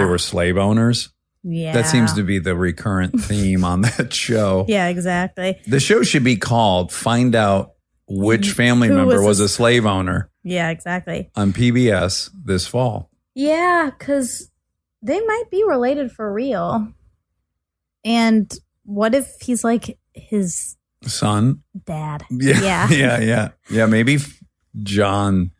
were slave owners? Yeah. That seems to be the recurrent theme on that show. Yeah, exactly. The show should be called Find Out Which Family Member was a Slave Owner Yeah, exactly. on PBS this fall. Yeah, because they might be related for real. And what if he's like his Son? dad? Yeah. Yeah. Maybe John,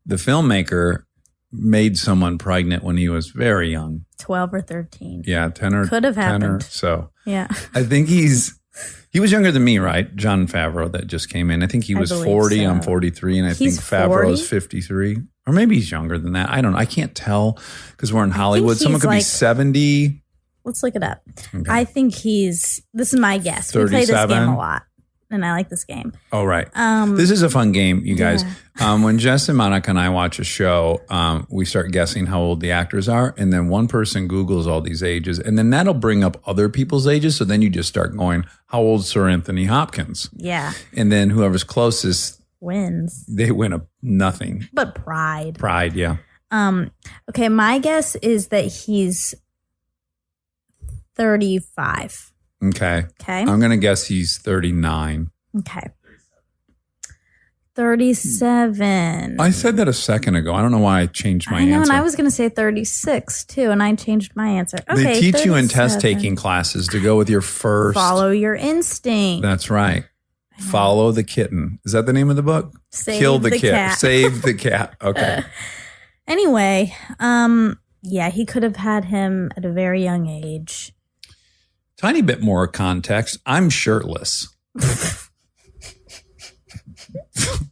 the filmmaker, made someone pregnant when he was very young. 12 or 13. Yeah, 10 or Could have 10 or happened. so. Yeah. I think he was younger than me, right? Jon Favreau that just came in. I think he was believe 40. so. I'm 43, and I He's think Favreau's 40? 53. Or maybe he's younger than that. I don't know. I can't tell because we're in Hollywood. Someone he's could be like- 70. Let's look it up. Okay. I think this is my guess. We play this 37? game a lot. And I like this game. Oh, right. This is a fun game, you guys. Yeah. When Jess and Monica and I watch a show, we start guessing how old the actors are. And then one person Googles all these ages. And then that'll bring up other people's ages. So then you just start going, how old's Sir Anthony Hopkins? Yeah. And then whoever's closest, Wins. they win a nothing. But pride. Pride, yeah. Okay, my guess is that he's 35. Okay. Okay. I'm going to guess he's 39. Okay. 37. I said that a second ago. I don't know why I changed my I know, answer. and I was going to say 36 too, and I changed my answer. Okay, they teach you in 37. test taking classes to go with your first. Follow your instinct. That's right. Follow the kitten. Is that the name of the book? Save Kill the the kit. cat. Save the cat. Okay. Anyway, yeah, he could have had him at a very young age. Tiny bit more context. I'm shirtless.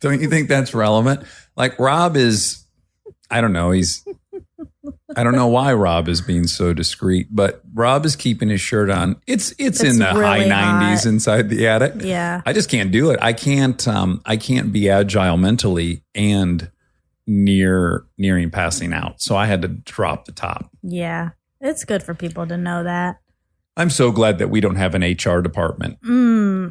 Don't you think that's relevant? Like Rob is, I don't know. I don't know why Rob is being so discreet, but Rob is keeping his shirt on. It's in the high really 90s hot. inside the attic. Yeah. I just can't do it. I can't be agile mentally and nearing passing out. So I had to drop the top. Yeah. It's good for people to know that. I'm so glad that we don't have an HR department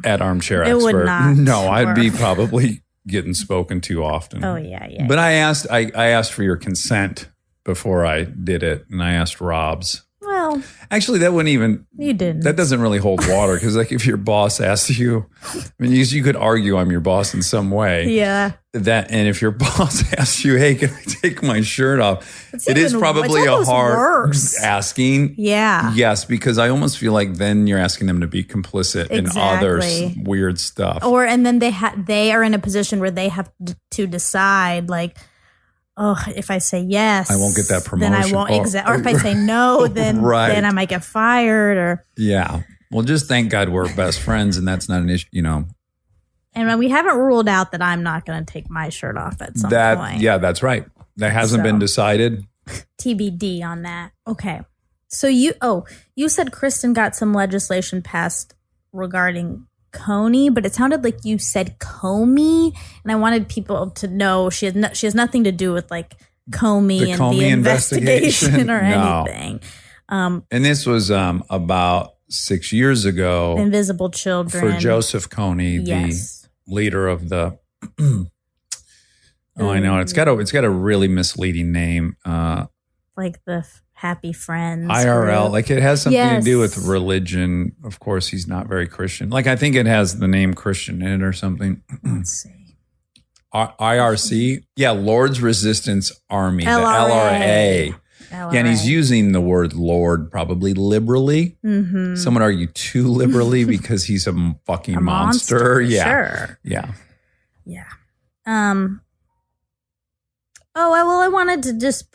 at Armchair It Expert. would not No, I'd be work. probably getting spoken to often. Oh, yeah. But I asked for your consent before I did it, and I asked Rob's. Well, Actually, that wouldn't even. you didn't. That doesn't really hold water because, like, if your boss asks you, I mean, you could argue I'm your boss in some way. Yeah. And if your boss asks you, "Hey, can I take my shirt off?" It's It is even- probably it's a almost hard worse. asking. Yeah. Yes, because I almost feel like then you're asking them to be complicit in other Exactly. weird stuff. And then they are in a position where they have to decide, like, oh, if I say yes, I won't get that Then I promotion. won't Or- or if I say no, then Right. then I might get fired. Or Yeah. Well, just thank God we're best friends, and that's not an issue. and we haven't ruled out that I'm not going to take my shirt off at some point. Yeah, that's right. That hasn't been decided. TBD on that. Okay. So you said Kristen got some legislation passed regarding Coney, but it sounded like you said Comey, and I wanted people to know she has nothing to do with like Comey The and Comey the investigation? investigation or No. anything. And this was about 6 years ago Invisible Children for Joseph Coney, Yes. the leader of the. I know it's got a really misleading name. like the Happy Friends IRL, group. like it has something to do with Yes. religion. Of course, he's not very Christian. Like I think it has the name Christian in it or something. Let's see. IRC, yeah, Lord's Resistance Army, LRA. the LRA. Yeah, and he's using the word Lord probably liberally. Mm-hmm. Some would argue too liberally because he's a fucking monster. Yeah, Sure. yeah. Yeah. I wanted to just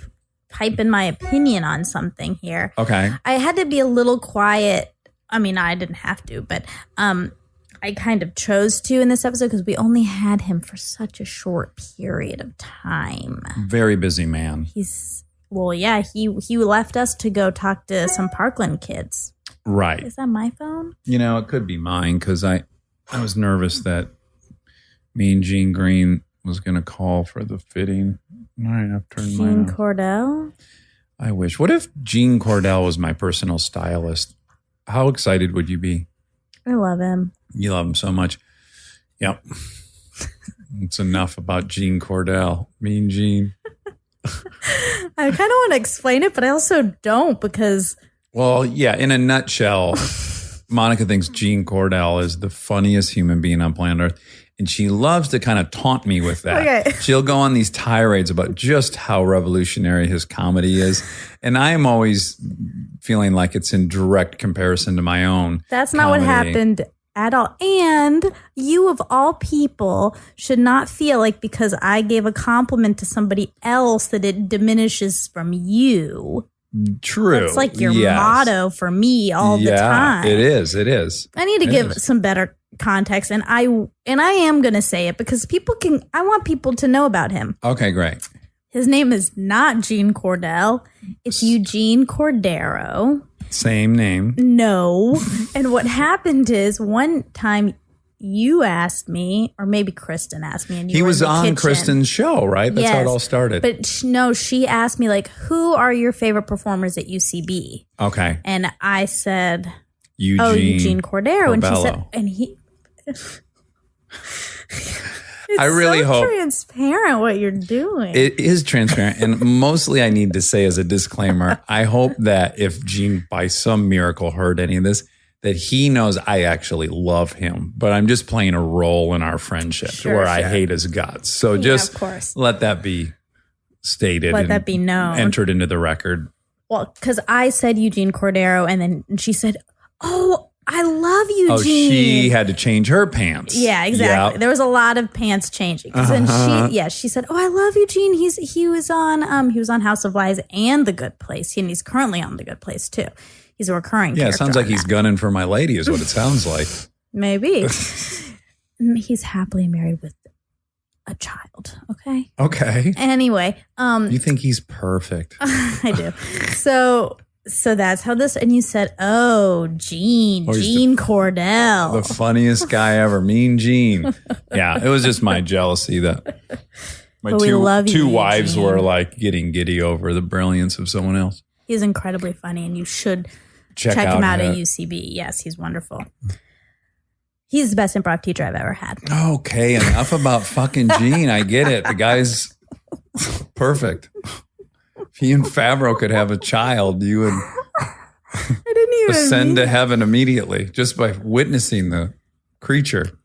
pipe in my opinion on something here. Okay. I had to be a little quiet. I mean, I didn't have to, but I kind of chose to in this episode because we only had him for such a short period of time. Very busy man. He's Well, yeah, he left us to go talk to some Parkland kids. Right. Is that my phone? It could be mine because I was nervous that Mean Gene Green was going to call for the fitting. All right, I've turned mine Gene off. Cordell? I wish. What if Gene Cordell was my personal stylist? How excited would you be? I love him. You love him so much. Yep. It's enough about Gene Cordell. Mean Gene. I kind of want to explain it, but I also don't because... Well, yeah, in a nutshell, Monica thinks Gene Cordell is the funniest human being on planet Earth. And she loves to kind of taunt me with that. Okay. She'll go on these tirades about just how revolutionary his comedy is. And I am always feeling like it's in direct comparison to my own. That's not what comedy. happened at all. And you, of all people, should not feel like because I gave a compliment to somebody else that it diminishes from you. True. It's like your Yes. motto for me all the time. It is. It is. I need to It give is. some better context, and I am going to say it because I want people to know about him. Okay, great. His name is not Gene Cordell. It's Eugene Cordero. Same name. No. And what happened is one time you asked me, or maybe Kristen asked me, and you He were was in the on kitchen. Kristen's show, right? That's how it Yes. all started. But no, she asked me, like, who are your favorite performers at UCB? Okay. And I said, Eugene Cordero. And she said, Corbello. and he... I really so hope transparent what you're doing. it is transparent. And mostly I need to say as a disclaimer, I hope that if Gene by some miracle heard any of this, that he knows I actually love him, but I'm just playing a role in our friendship where I hate his guts. So just of course. let that be stated. Let and that be known. Entered into the record. Well, because I said Eugene Cordero, and then she said, "Oh, I love Eugene." Oh, she had to change her pants. Yeah, exactly. Yep. There was a lot of pants changing. 'Cause then she said, "Oh, I love Eugene. He was on House of Lies and The Good Place, and he's currently on The Good Place too. He's a recurring. Yeah, it character sounds like on he's that. gunning for my lady, is what it sounds like. Maybe he's happily married with a child. Okay. Okay. Anyway, You think he's perfect? I do. So that's how this. And you said, "Oh, Gene Cordell." The funniest guy ever, Mean Gene. Yeah, it was just my jealousy that my But we love you, two wives Eugene. were like getting giddy over the brilliance of someone else. He's incredibly funny, and you should Check him out at him. UCB. Yes, he's wonderful. He's the best improv teacher I've ever had. Okay, enough about fucking Gene. I get it. The guy's perfect. If he and Favreau could have a child, you would I didn't even ascend to heaven immediately just by witnessing the creature.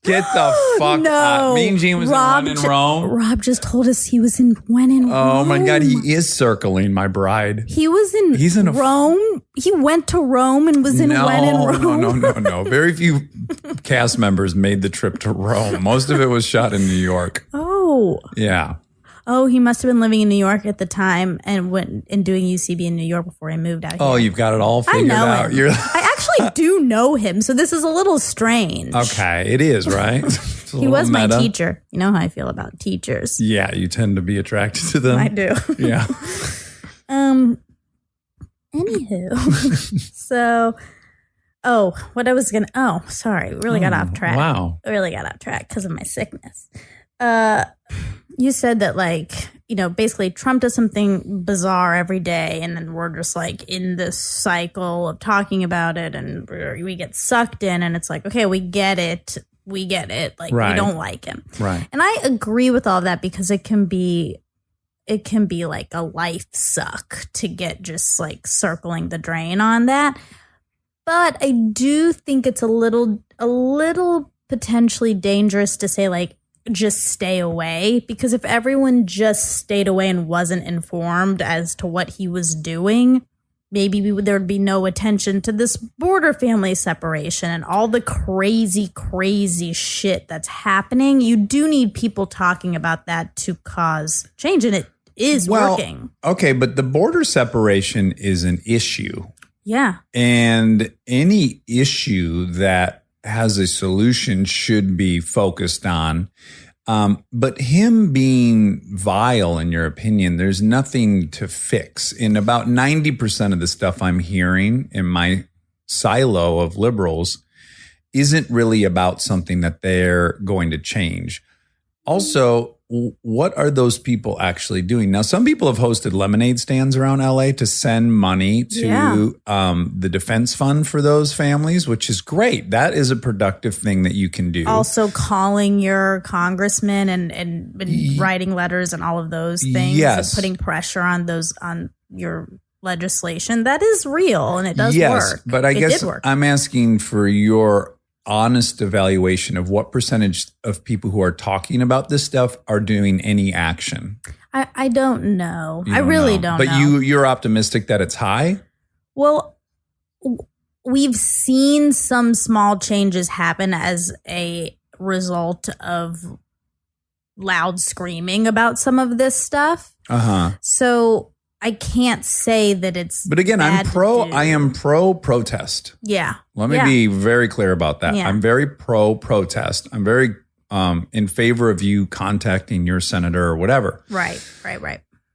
Get the fuck out. Mean Gene was in When in Rome. Rob just told us he was in When in Rome. Oh my God, he is circling my bride. He was in He's in a- Rome. He went to Rome and was in When in Rome. No. Very few cast members made the trip to Rome. Most of it was shot in New York. Oh. Yeah. Oh, he must have been living in New York at the time and went and doing UCB in New York before he moved out here. Oh, you've got it all I figured know out. him. I actually do know him, so this is a little strange. Okay, it is, right? It's a He little was my meta. teacher. You know how I feel about teachers. Yeah, you tend to be attracted to them. I do. Yeah. Anywho. Sorry. We really got off track. Wow. I really got off track because of my sickness. You said that, like, you know, basically Trump does something bizarre every day, and then we're just like in this cycle of talking about it, and we get sucked in, and it's like, okay, we get it. Like, Right. we don't like him. Right. And I agree with all that because it can be like a life suck to get just like circling the drain on that. But I do think it's a little potentially dangerous to say, like, just stay away, because if everyone just stayed away and wasn't informed as to what he was doing, maybe there'd be no attention to this border family separation and all the crazy shit that's happening. You do need people talking about that to cause change, and it is working. Okay, but the border separation is an issue. Yeah. And any issue that has a solution should be focused on. But him being vile, in your opinion, there's nothing to fix. In about 90% of the stuff I'm hearing in my silo of liberals isn't really about something that they're going to change. Also, what are those people actually doing? Now, some people have hosted lemonade stands around LA to send money to the defense fund for those families, which is great. That is a productive thing that you can do. Also calling your congressman and writing letters and all of those things. Yes. And putting pressure on your legislation. That is real and it does work. But I It guess did work. I'm asking for your honest evaluation of what percentage of people who are talking about this stuff are doing any action. I don't know. You I don't really know. don't But know. you're optimistic that it's high? Well, we've seen some small changes happen as a result of loud screaming about some of this stuff. Uh-huh. So I can't say that it's But again, bad to do. I am pro protest. Yeah. Let me Yeah. be very clear about that. Yeah. I'm very pro protest. I'm very in favor of you contacting your senator or whatever. Right.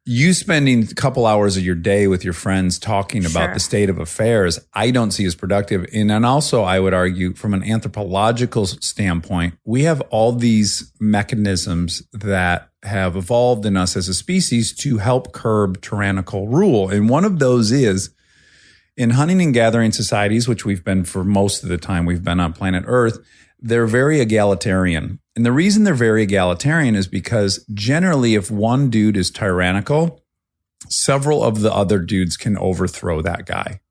You spending a couple hours of your day with your friends talking about Sure. the state of affairs, I don't see as productive. And then also, I would argue from an anthropological standpoint, we have all these mechanisms that have evolved in us as a species to help curb tyrannical rule. And one of those is in hunting and gathering societies, which we've been for most of the time we've been on planet Earth, they're very egalitarian. And the reason they're very egalitarian is because generally if one dude is tyrannical, several of the other dudes can overthrow that guy.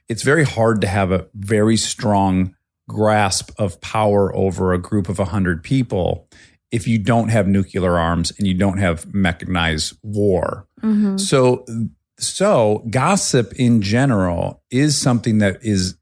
It's very hard to have a very strong grasp of power over a group of 100 people if you don't have nuclear arms and you don't have mechanized war. Mm-hmm. So gossip in general is something that is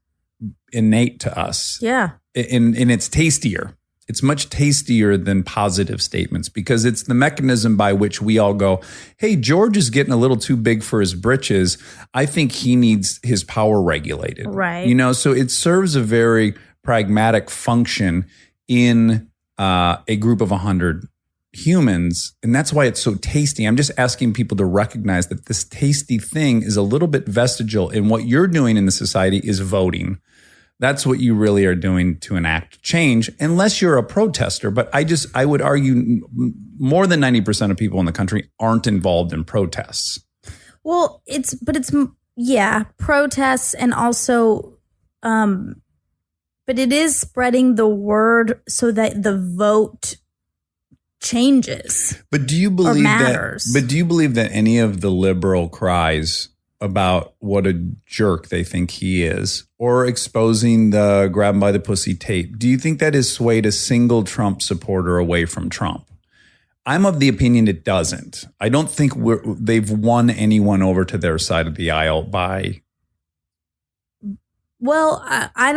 innate to us. Yeah. And it's tastier. It's much tastier than positive statements because it's the mechanism by which we all go, hey, George is getting a little too big for his britches. I think he needs his power regulated. Right. You know, so it serves a very pragmatic function in a group of 100 humans. And that's why it's so tasty. I'm just asking people to recognize that this tasty thing is a little bit vestigial. And what you're doing in the society is voting. That's what you really are doing to enact change, unless you're a protester. But I would argue more than 90% of people in the country aren't involved in protests. Well, it's protests and also, but it is spreading the word so that the vote changes. But do you believe matters. that? But do you believe that any of the liberal cries about what a jerk they think he is, or exposing the grab him by the pussy tape, do you think that has swayed a single Trump supporter away from Trump? I'm of the opinion it doesn't. I don't think they've won anyone over to their side of the aisle by. Well, I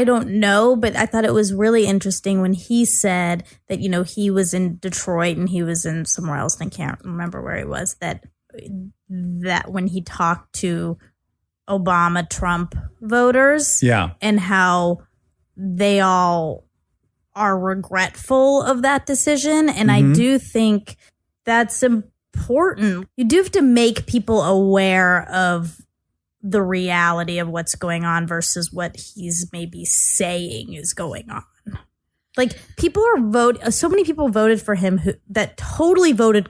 don't know, but I thought it was really interesting when he said that, you know, he was in Detroit and he was in somewhere else and I can't remember where he was, that when he talked to Obama Trump voters, and how they all are regretful of that decision. And I do think that's important. You do have to make people aware of the reality of what's going on versus what he's maybe saying is going on. Like, people are so many people voted for him that totally voted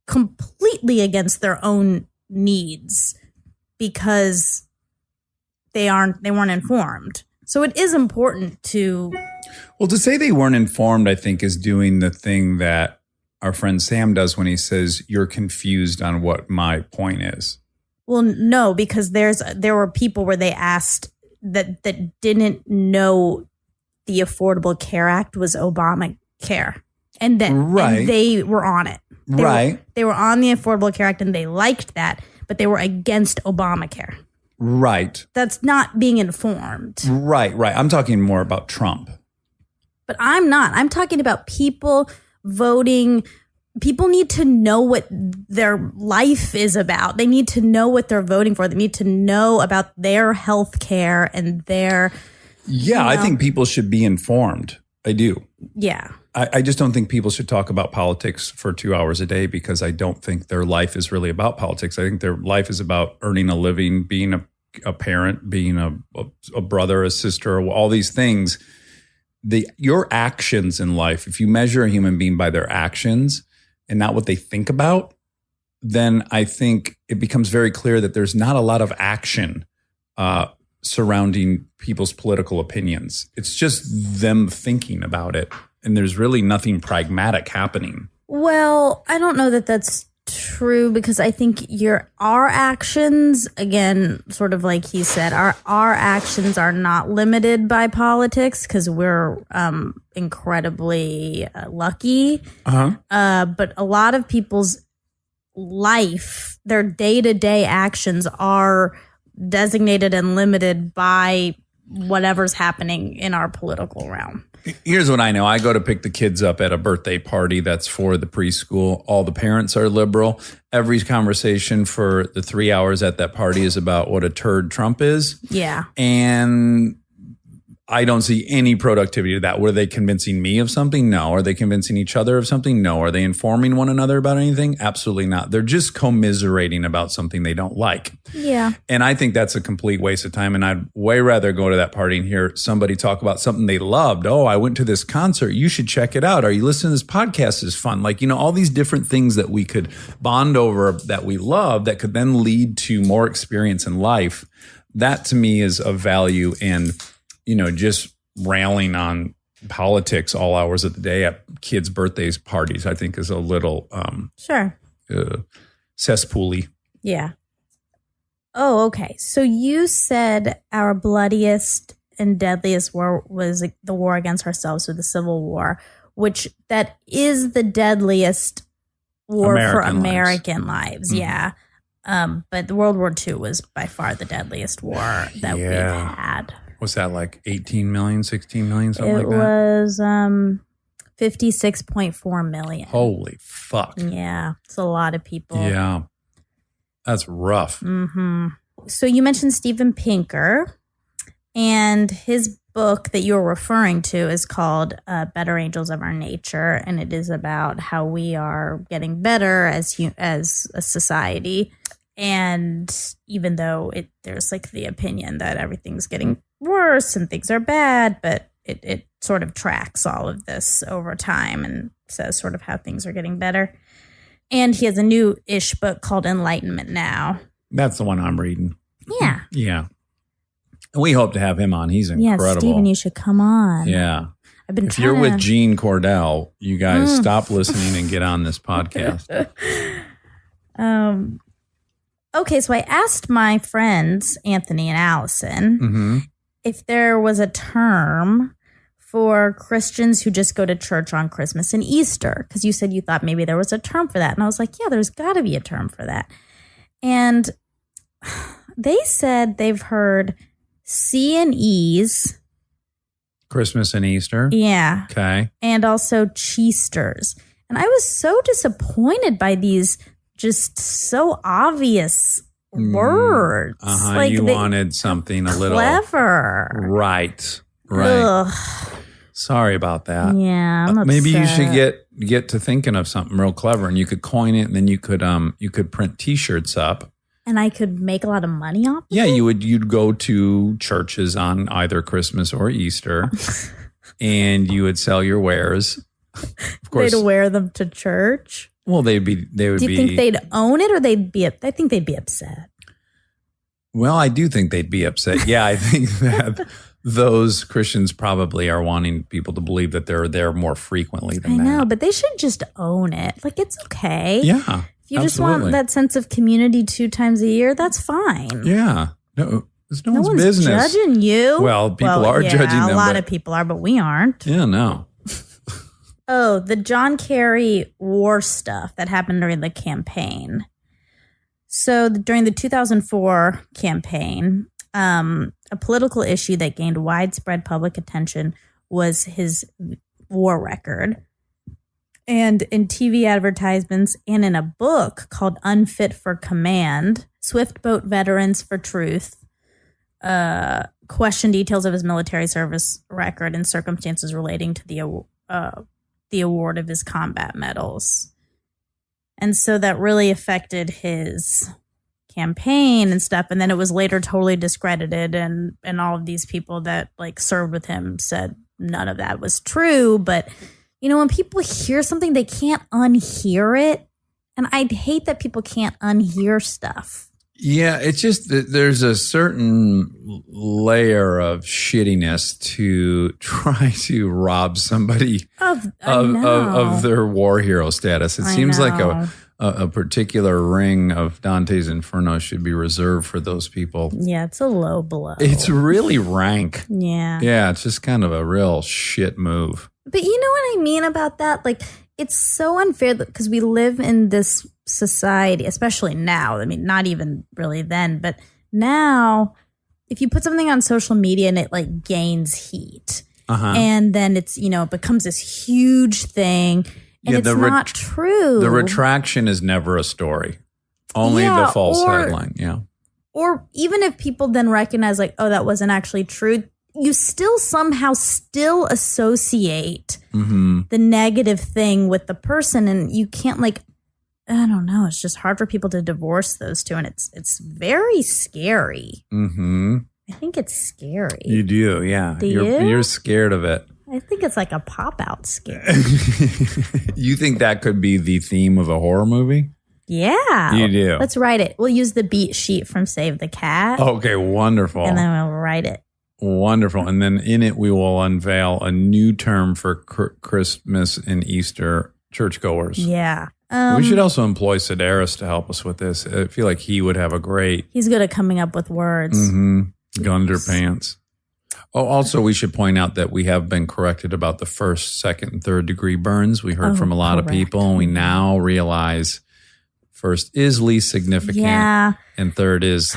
completely against their own needs because they weren't informed. So it is important to. Well, to say they weren't informed, I think, is doing the thing that our friend Sam does when he says, you're confused on what my point is. Well, no, because there were people where they asked that didn't know the Affordable Care Act was Obamacare. And and they were on it. They were on the Affordable Care Act and they liked that, but they were against Obamacare. Right. That's not being informed. Right. I'm talking more about Trump. But I'm not. I'm talking about people voting. People need to know what their life is about. They need to know what they're voting for. They need to know about their health care and their. Yeah, I think people should be informed. I do. Yeah. I just don't think people should talk about politics for 2 hours a day because I don't think their life is really about politics. I think their life is about earning a living, being a parent, being a brother, a sister, all these things. Your actions in life, if you measure a human being by their actions and not what they think about, then I think it becomes very clear that there's not a lot of action surrounding people's political opinions. It's just them thinking about it. And there's really nothing pragmatic happening. Well, I don't know that that's true because I think our actions, again, sort of like he said, our actions are not limited by politics because we're incredibly lucky. But a lot of people's life, their day-to-day actions are designated and limited by whatever's happening in our political realm. Here's what I know. I go to pick the kids up at a birthday party that's for the preschool. All the parents are liberal. Every conversation for the 3 hours at that party is about what a turd Trump is. Yeah. And I don't see any productivity to that. Were they convincing me of something? No. Are they convincing each other of something? No. Are they informing one another about anything? Absolutely not. They're just commiserating about something they don't like. Yeah. And I think that's a complete waste of time. And I'd way rather go to that party and hear somebody talk about something they loved. Oh, I went to this concert. You should check it out. Are you listening to this podcast? Is fun. Like, all these different things that we could bond over that we love that could then lead to more experience in life. That to me is of value. And just railing on politics all hours of the day at kids' birthdays parties, I think is a little cesspool-y. Yeah. Oh, okay. So you said our bloodiest and deadliest war was the war against ourselves, or the Civil War, which that is the deadliest war for American lives. Mm-hmm. Yeah. But World War II was by far the deadliest war that we've had. Was that like 18 million, 16 million, something like that? It was 56.4 million. Holy fuck. Yeah. It's a lot of people. Yeah. That's rough. Mm-hmm. So you mentioned Steven Pinker, and his book that you're referring to is called Better Angels of Our Nature, and it is about how we are getting better as a society. And even though there's like the opinion that everything's getting worse and things are bad, but it sort of tracks all of this over time and says sort of how things are getting better. And he has a new-ish book called Enlightenment Now. That's the one I'm reading. Yeah. Yeah. And we hope to have him on. He's incredible. Yeah, Steven, you should come on. Yeah. If you're with Gene Cordell, you guys stop listening and get on this podcast. Okay, so I asked my friends, Anthony and Allison, if there was a term for Christians who just go to church on Christmas and Easter, because you said you thought maybe there was a term for that. And I was like, yeah, there's got to be a term for that. And they said they've heard C and E's. Christmas and Easter. Yeah. Okay. And also Cheesters. And I was so disappointed by these just so obvious words. Like you wanted something a little clever. Right. Ugh. Sorry about that. Yeah, I'm maybe you upset. should get to thinking of something real clever, and you could coin it, and then you could print T-shirts up. And I could make a lot of money off of Yeah, it? you'd go to churches on either Christmas or Easter, and you would sell your wares. Of course, they'd wear them to church. Well, they would be. Do you think they'd own it, or they'd be? I think they'd be upset. Well, I do think they'd be upset. Yeah, I think that those Christians probably are wanting people to believe that they're there more frequently than that. I know, but they should just own it. Like, it's okay. Yeah. If you just want that sense of community 2 times a year, that's fine. Yeah. No, it's no one's one's business. judging you. Well, people are judging them. A lot of people are, but we aren't. Yeah, no. Oh, the John Kerry war stuff that happened during the campaign. So during the 2004 campaign, a political issue that gained widespread public attention was his war record. And in TV advertisements and in a book called Unfit for Command, Swift Boat Veterans for Truth, question details of his military service record and circumstances relating to the award of his combat medals. And so that really affected his campaign and stuff. And then it was later totally discredited. And all of these people that like served with him said none of that was true. But, you know, when people hear something, they can't unhear it. And I hate that people can't unhear stuff. Yeah, it's just that there's a certain layer of shittiness to try to rob somebody of their war hero status. It seems like a particular ring of Dante's Inferno should be reserved for those people. Yeah, it's a low blow. It's really rank. Yeah. Yeah, it's just kind of a real shit move. But you know what I mean about that? Like, it's so unfair because we live in this society, especially now. I mean, not even really then, but now, if you put something on social media and it like gains heat, and then it's, you know, it becomes this huge thing, and it's not true. The retraction is never a story, only the false headline. Yeah. Or even if people then recognize like, oh, that wasn't actually true, you still somehow still associate the negative thing with the person, and you can't like, I don't know. It's just hard for people to divorce those two, and it's very scary. Mm-hmm. I think it's scary. You do, yeah. You're scared of it. I think it's like a pop-out scare. You think that could be the theme of a horror movie? Yeah. You do. Let's write it. We'll use the beat sheet from Save the Cat. Okay, wonderful. And then we'll write it. Wonderful. And then in it, we will unveil a new term for Christmas and Easter churchgoers. Yeah. We should also employ Sedaris to help us with this. I feel like he would have a great... He's good at coming up with words. Gunderpants. Oh, also, we should point out that we have been corrected about the first, second, and third degree burns. We heard from a lot of people, and we now realize first is least significant, and third is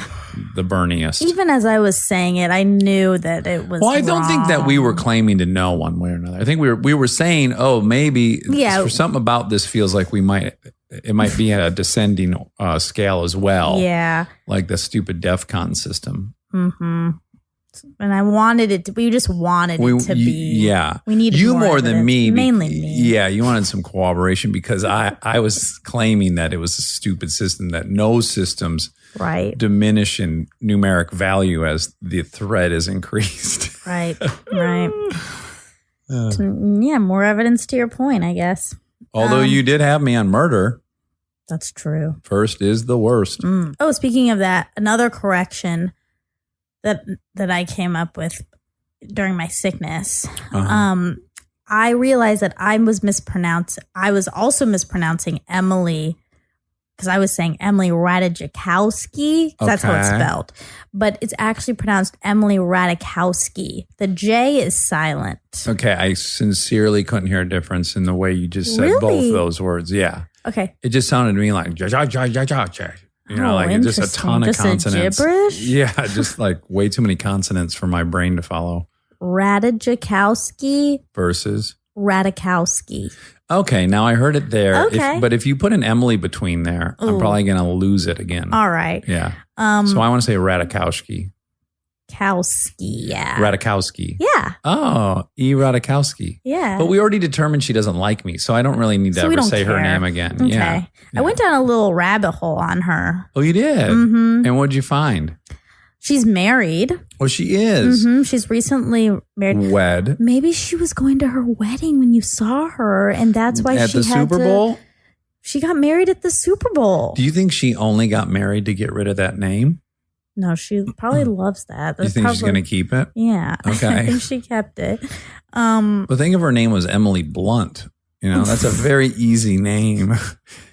the burniest. Even as I was saying it, I knew that it was I don't think that we were claiming to know one way or another. I think we were saying, oh, maybe for something about this feels like it might be a descending scale as well. Yeah. Like the stupid DEF CON system. Mm-hmm. And I wanted it to, we just wanted it to be. Yeah. We needed you more than me. Mainly me. Yeah. You wanted some cooperation because I was claiming that it was a stupid system, that no systems diminish in numeric value as the threat is increased. Right. Yeah. More evidence to your point, I guess. Although you did have me on murder. That's true. First is the worst. Oh, speaking of that, another correction that I came up with during my sickness. I realized that I was also mispronouncing Emily, because I was saying Emily Ratajkowski. That's how it's spelled. But it's actually pronounced Emily Ratajkowski. The J is silent. Okay, I sincerely couldn't hear a difference in the way you just said both those words. Yeah. Okay. It just sounded to me like you know, like just a ton of consonants. Gibberish? Yeah, just like way too many consonants for my brain to follow. Ratajkowski versus Ratajkowski. Okay, now I heard it there. Okay. But if you put an Emily between there, I'm probably going to lose it again. All right. Yeah. So I want to say Ratajkowski. Kowski, yeah. Ratajkowski. Yeah. Oh, Ratajkowski. Yeah. But we already determined she doesn't like me, so I don't really need to ever say her name again. Okay. Yeah. I went down a little rabbit hole on her. Oh, you did? Mm-hmm. And what'd you find? She's married. Oh, she is? Mm-hmm. She's recently married. Wed. Maybe she was going to her wedding when you saw her, and that's why at the Super Bowl? She got married at the Super Bowl. Do you think she only got married to get rid of that name? No, she probably loves that. You think she's going to keep it? Yeah. Okay. I think she kept it. But think if her name was Emily Blunt. You know, that's a very easy name.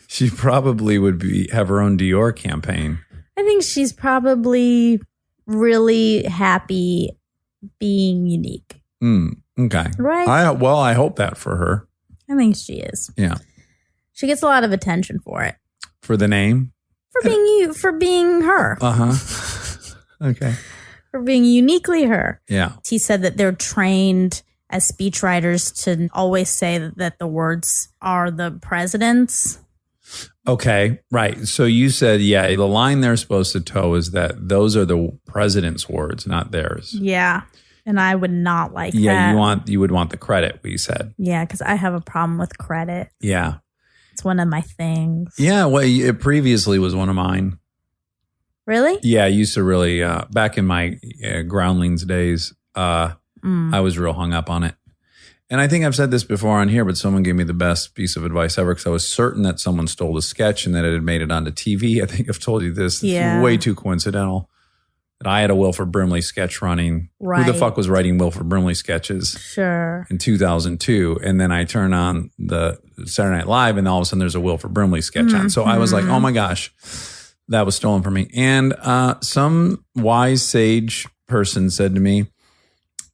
She probably would have her own Dior campaign. I think she's probably really happy being unique. Okay. Right? I hope that for her. I think she is. Yeah. She gets a lot of attention for it. For the name? For being her. Okay. For being uniquely her. Yeah. He said that they're trained as speechwriters to always say that the words are the president's. Okay, right. So you said, the line they're supposed to toe is that those are the president's words, not theirs. Yeah. And I would not like Yeah, that. you would want the credit, we said. Yeah, because I have a problem with credit. Yeah. It's one of my things. Yeah, well, it previously was one of mine. Really? Yeah, I used to really, back in my Groundlings days, I was real hung up on it. And I think I've said this before on here, but someone gave me the best piece of advice ever because I was certain that someone stole the sketch and that it had made it onto TV. I think I've told you this. Yeah. It's way too coincidental that I had a Wilford Brimley sketch running. Right. Who the fuck was writing Wilford Brimley sketches Sure. in 2002? And then I turn on the Saturday Night Live and all of a sudden there's a Wilford Brimley sketch on. So I was like, oh my gosh, that was stolen from me. And some wise sage person said to me,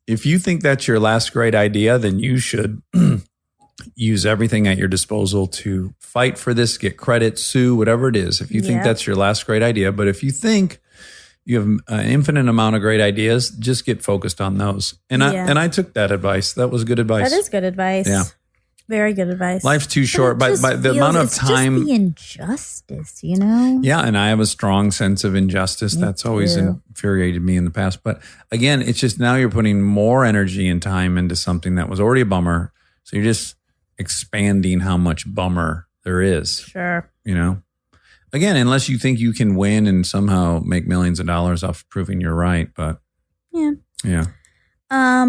if you think that's your last great idea, then you should use everything at your disposal to fight for this, get credit, sue, whatever it is. If you think that's your last great idea, but if you think you have an infinite amount of great ideas, just get focused on those. And I took that advice. That was good advice. That is good advice. Yeah. Very good advice. Life's too short, but the amount of time. Just the injustice, you know? Yeah, and I have a strong sense of injustice. That's always infuriated me in the past. But again, it's just now you're putting more energy and time into something that was already a bummer. So you're just expanding how much bummer there is. Sure. You know? Again, unless you think you can win and somehow make millions of dollars off proving you're right. But yeah.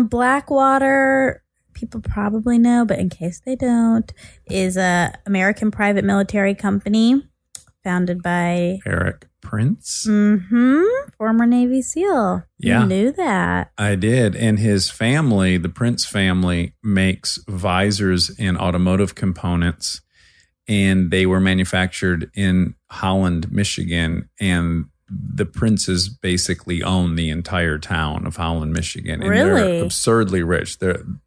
Blackwater, people probably know, but in case they don't, is a American private military company founded by Eric Prince. Former Navy SEAL. Yeah. You knew that. I did. And his family, the Prince family, makes visors and automotive components. And they were manufactured in Holland, Michigan. And the Princes basically own the entire town of Holland, Michigan. And Really? they're absurdly rich.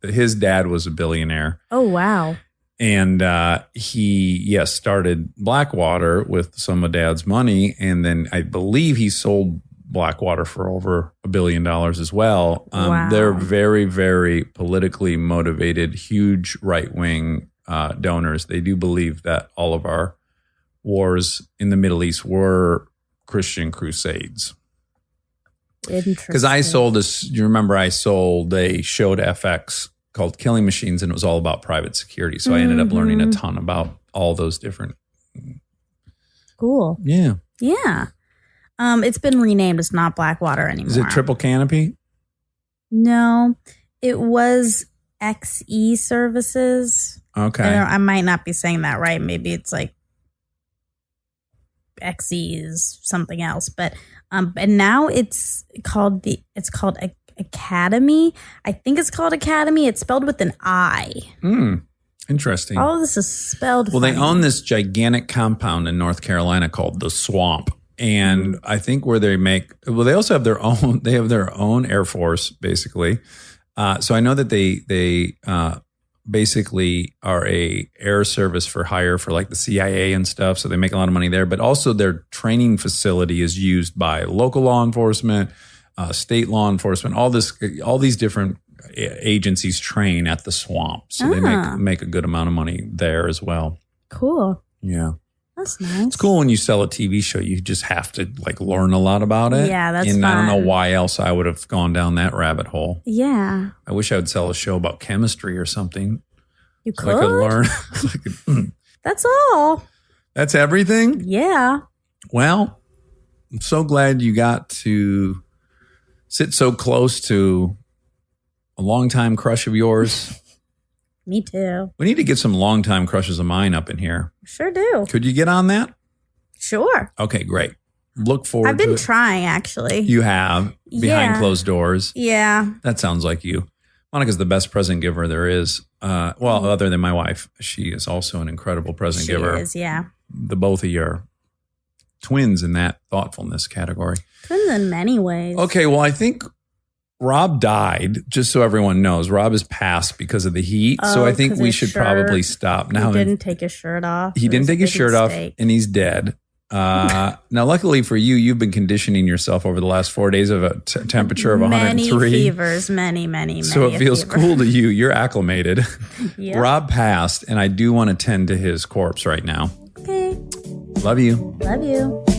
His dad was a billionaire. Oh, wow. And he started Blackwater with some of Dad's money. And then I believe he sold Blackwater for over $1 billion as well. Wow. They're very, very politically motivated, huge right-wing donors. They do believe that all of our wars in the Middle East were Christian crusades. Because I sold this, you remember I sold a show to FX called Killing Machines, and it was all about private security. So I ended up learning a ton about all those different. Cool. Yeah. Yeah. It's been renamed. It's not Blackwater anymore. Is it Triple Canopy? No, it was XE Services. Okay. I might not be saying that right. Maybe it's like XE is something else, but and now it's called Academy. I think it's called Academy. It's spelled with an I. Interesting. All of this is spelled. Well, funny. they own this gigantic compound in North Carolina called the Swamp. And I think where they they also have their own Air Force, basically. So I know that they basically are a air service for hire for like the CIA and stuff. So they make a lot of money there, but also their training facility is used by local law enforcement, state law enforcement, all these different agencies train at the Swamp. So they make a good amount of money there as well. Cool. Yeah. That's nice. It's cool when you sell a TV show, you just have to like learn a lot about it. Yeah, that's And I don't know fun. why else I would have gone down that rabbit hole. Yeah. I wish I would sell a show about chemistry or something. You So could. I could learn. That's all. That's everything? Yeah. Well, I'm so glad you got to sit so close to a longtime crush of yours. Me too. We need to get some longtime crushes of mine up in here. Sure do. Could you get on that? Sure. Okay, great. Look forward I've been to it. trying, actually. You have, behind Yeah. closed doors. Yeah. That sounds like you. Monica's the best present giver there is. Well, other than my wife, she is also an incredible present She giver. is, yeah. The both of you are twins in that thoughtfulness category. Twins in many ways. Okay, well, I think Rob died, just so everyone knows. Rob is passed because of the heat. So Oh, I think 'cause we his should shirt- probably stop now. He didn't take his shirt off. He It didn't was a take his big shirt off, mistake. and he's dead. Now, luckily for you, you've been conditioning yourself over the last 4 days of a temperature of 103. Many fevers, many. So it feels cool to you. You're acclimated. Yeah. Rob passed, and I do want to tend to his corpse right now. Okay. Love you. Love you.